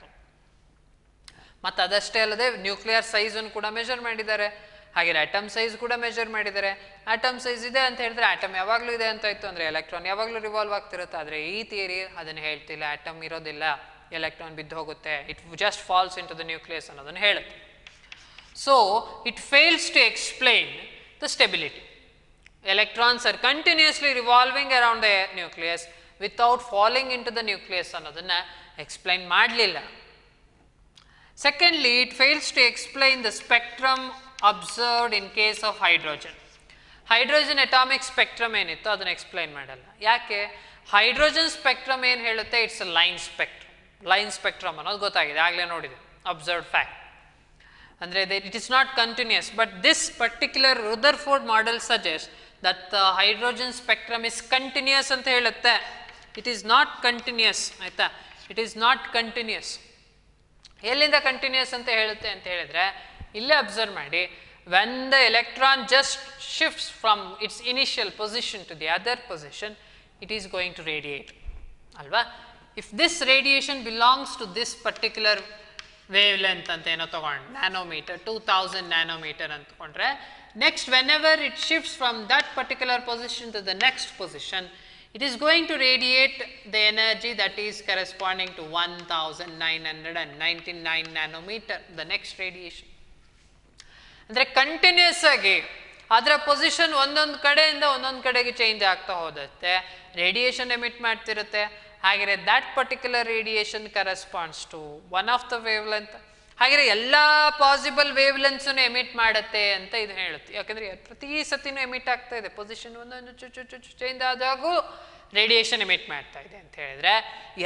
ಮತ್ತು ಅದಷ್ಟೇ ಅಲ್ಲದೆ ನ್ಯೂಕ್ಲಿಯರ್ ಸೈಜನ್ನು ಕೂಡ ಮೆಜರ್ ಮಾಡಿದ್ದಾರೆ. ಹಾಗೆ ಆಟಮ್ ಸೈಜ್ ಕೂಡ ಮೆಜರ್ ಮಾಡಿದ್ದಾರೆ. ಆಟಮ್ ಸೈಜ್ ಇದೆ ಅಂತ ಹೇಳಿದ್ರೆ ಆಟಮ್ ಯಾವಾಗಲೂ ಇದೆ ಅಂತ ಇತ್ತು ಅಂದರೆ ಎಲೆಕ್ಟ್ರಾನ್ ಯಾವಾಗಲೂ ರಿವಾಲ್ವ್ ಆಗ್ತಿರುತ್ತೆ. ಆದರೆ ಈ ಥಿಯರಿ ಅದನ್ನು ಹೇಳ್ತಿಲ್ಲ, ಆಟಮ್ ಇರೋದಿಲ್ಲ, ಎಲೆಕ್ಟ್ರಾನ್ ಬಿದ್ದು ಹೋಗುತ್ತೆ, it just falls into the nucleus ಅನ್ನೋದನ್ನು ಹೇಳುತ್ತೆ. So it fails to explain the stability. Electrons are continuously revolving around the nucleus without falling into the nucleus ಅನ್ನೋದನ್ನು ಎಕ್ಸ್ಪ್ಲೈನ್ ಮಾಡಲಿಲ್ಲ. Secondly, it fails to explain the spectrum observed in case of hydrogen. Hydrogen atomic spectrum ಏನಿತ್ತು ಅದನ್ನು ಎಕ್ಸ್ಪ್ಲೈನ್ ಮಾಡಲ್ಲ. ಯಾಕೆ? ಹೈಡ್ರೋಜನ್ ಸ್ಪೆಕ್ಟ್ರಮ್ ಏನು ಹೇಳುತ್ತೆ, it's line spectrum. Line spectrum ಅನ್ನೋದು ಗೊತ್ತಾಗಿದೆ, ಆಗಲೇ ನೋಡಿದೆ, ಅಬ್ಸರ್ವ್ಡ್ ಫ್ಯಾಕ್ಟ್. ಅಂದರೆ it is not continuous, but this particular Rutherford model suggests that the hydrogen spectrum is continuous ಅಂತ ಹೇಳುತ್ತೆ. It is not continuous, ಆಯಿತಾ, it is not continuous. ಎಲ್ಲಿಂದ ಕಂಟಿನ್ಯೂಸ್ ಅಂತ ಹೇಳುತ್ತೆ ಅಂತ ಹೇಳಿದ್ರೆ ಇಲ್ಲೇ ಅಬ್ಸರ್ವ್ ಮಾಡಿ, when the electron just shifts from its initial position to the other position, it is going to radiate, ಅಲ್ವಾ. If this radiation belongs to this particular wavelength ಅಂತ ಏನೋ ತಗೊಂಡು ನ್ಯಾನೋಮೀಟರ್ 2000 ನ್ಯಾನೋಮೀಟರ್ ಅಂತಕೊಂಡ್ರೆ, next whenever it shifts from that particular position to the next position, it is going to radiate the energy that is corresponding to 1999 nanometer, the next radiation. ಅಂದರೆ ಕಂಟಿನ್ಯೂಸ್ ಆಗಿ ಅದರ ಪೊಸಿಷನ್ ಒಂದೊಂದು ಕಡೆಯಿಂದ ಒಂದೊಂದು ಕಡೆಗೆ ಚೇಂಜ್ ಆಗ್ತಾ ಹೋಗುತ್ತೆ, ರೇಡಿಯೇಷನ್ ಎಮಿಟ್ ಮಾಡ್ತಿರುತ್ತೆ. ಹಾಗೆಯೇ that particular radiation corresponds to one of the wavelength. ಹಾಗೆಯೇ ಎಲ್ಲ ಪಾಸಿಬಲ್ ವೇವ್ ಲೆಂತ್ಸನ್ನು ಎಮಿಟ್ ಮಾಡುತ್ತೆ ಅಂತ ಇದು ಹೇಳುತ್ತೆ. ಯಾಕಂದರೆ ಪ್ರತಿ ಸತಿನೂ ಎಮಿಟ್ ಆಗ್ತಾ ಇದೆ, ಪೊಸಿಷನ್ ಒಂದೊಂದು ಚೇಂಜ್ ಆದಾಗೂ ರೇಡಿಯೇಷನ್ ಎಮಿಟ್ ಮಾಡ್ತಾ ಇದೆ ಅಂತ ಹೇಳಿದ್ರೆ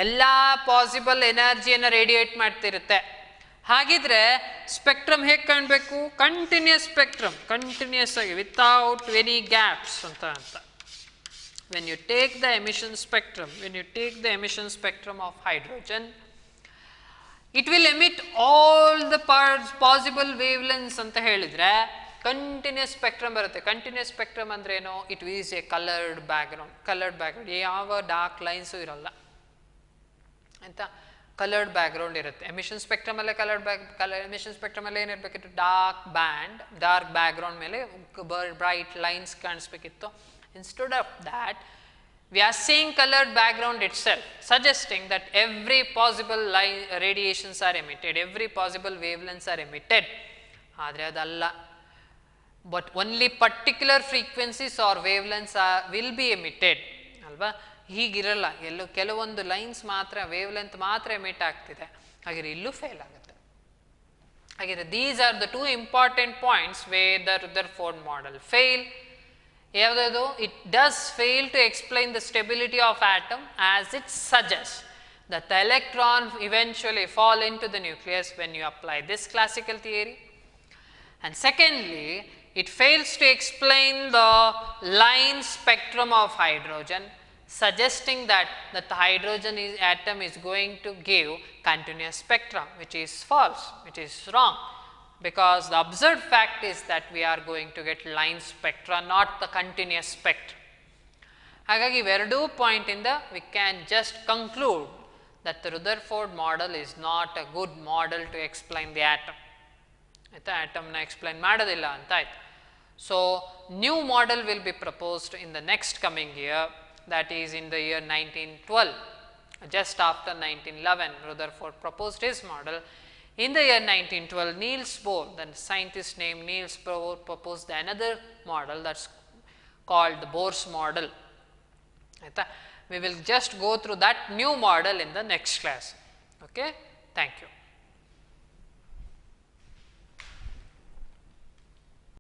ಎಲ್ಲ ಪಾಸಿಬಲ್ ಎನರ್ಜಿಯನ್ನು ರೇಡಿಯೇಟ್ ಮಾಡ್ತಿರುತ್ತೆ. ಹಾಗಿದ್ರೆ ಸ್ಪೆಕ್ಟ್ರಮ್ ಹೇಗೆ ಕಾಣಬೇಕು? ಕಂಟಿನ್ಯೂಸ್ ಸ್ಪೆಕ್ಟ್ರಮ್, ಕಂಟಿನ್ಯೂಸ್ ಆಗಿ ವಿತೌಟ್ ಎನಿ ಗ್ಯಾಪ್ಸ್ ಅಂತ. When you take the emission spectrum of hydrogen, it will emit all the possible wavelengths ಅಂತ ಹೇಳಿದ್ರೆ ಕಂಟಿನ್ಯೂಸ್ ಸ್ಪೆಕ್ಟ್ರಮ್ ಬರುತ್ತೆ. ಕಂಟಿನ್ಯೂಸ್ ಸ್ಪೆಕ್ಟ್ರಮ್ ಅಂದ್ರೆ ಏನು? It is a coloured background, ಯಾವ ಡಾರ್ಕ್ ಲೈನ್ಸು ಇರಲ್ಲ ಅಂತ, ಕಲರ್ಡ್ ಬ್ಯಾಕ್ಗ್ರೌಂಡ್ ಇರುತ್ತೆ. ಎಮಿಷನ್ ಸ್ಪೆಕ್ಟ್ರಮ್ ಅಲ್ಲೇ ಎಮಿಷನ್ ಸ್ಪೆಕ್ಟ್ರಮ್ ಅಲ್ಲೇ ಏನಿರಬೇಕಿತ್ತು? ಡಾರ್ಕ್ ಬ್ಯಾಕ್ಗ್ರೌಂಡ್ ಮೇಲೆ ಬ್ರೈಟ್ ಲೈನ್ಸ್ ಕಾಣಿಸ್ಬೇಕಿತ್ತು. Instead of that, we are seeing colored background itself, suggesting that every possible radiations are emitted, every possible wavelengths are emitted. ಆದರೆ ಅದಲ್ಲ, but only particular frequencies or wavelengths will be emitted, ಅಲ್ವಾ. ಹೀಗಿರಲ್ಲ, ಕೆಲವೊಂದು ಲೈನ್ಸ್ ಮಾತ್ರ, ವೇವ್ ಲೆಂತ್ ಮಾತ್ರ ಎಮಿಟ್ ಆಗ್ತಿದೆ, ಹಾಗೆ ಇಲ್ಲೂ ಫೇಲ್ ಆಗುತ್ತೆ. ಹಾಗೆ these are the two important points where the Rutherford model fail. ಯಾವುದಾದ್ರು? It does fail to explain the stability of atom, as it suggests that the electron eventually fall into the nucleus when you apply this classical theory. And secondly, it fails to explain the line spectrum of hydrogen, suggesting that the hydrogen atom is going to give continuous spectrum, which is false, which is wrong. Because the observed fact is that we are going to get line spectra, not the continuous spectrum. ಹಾಗಾಗಿ ಇವೆರಡೂ ಪಾಯಿಂಟ್ ಇಂದ we can just conclude that the Rutherford model is not a good model to explain the atom. ಆಯ್ತಾ, ಆಟಮ್ನ ಎಕ್ಸ್ಪ್ಲೈನ್ ಮಾಡೋದಿಲ್ಲ ಅಂತ ಆಯ್ತು. So new model will be proposed in the next coming year, that is in the year 1912. Just after 1911, Rutherford proposed his model. In the year 1912, Niels Bohr, the scientist named Niels Bohr, proposed another model that's called the Bohr's model. We will just go through that new model in the next class. Okay, thank you.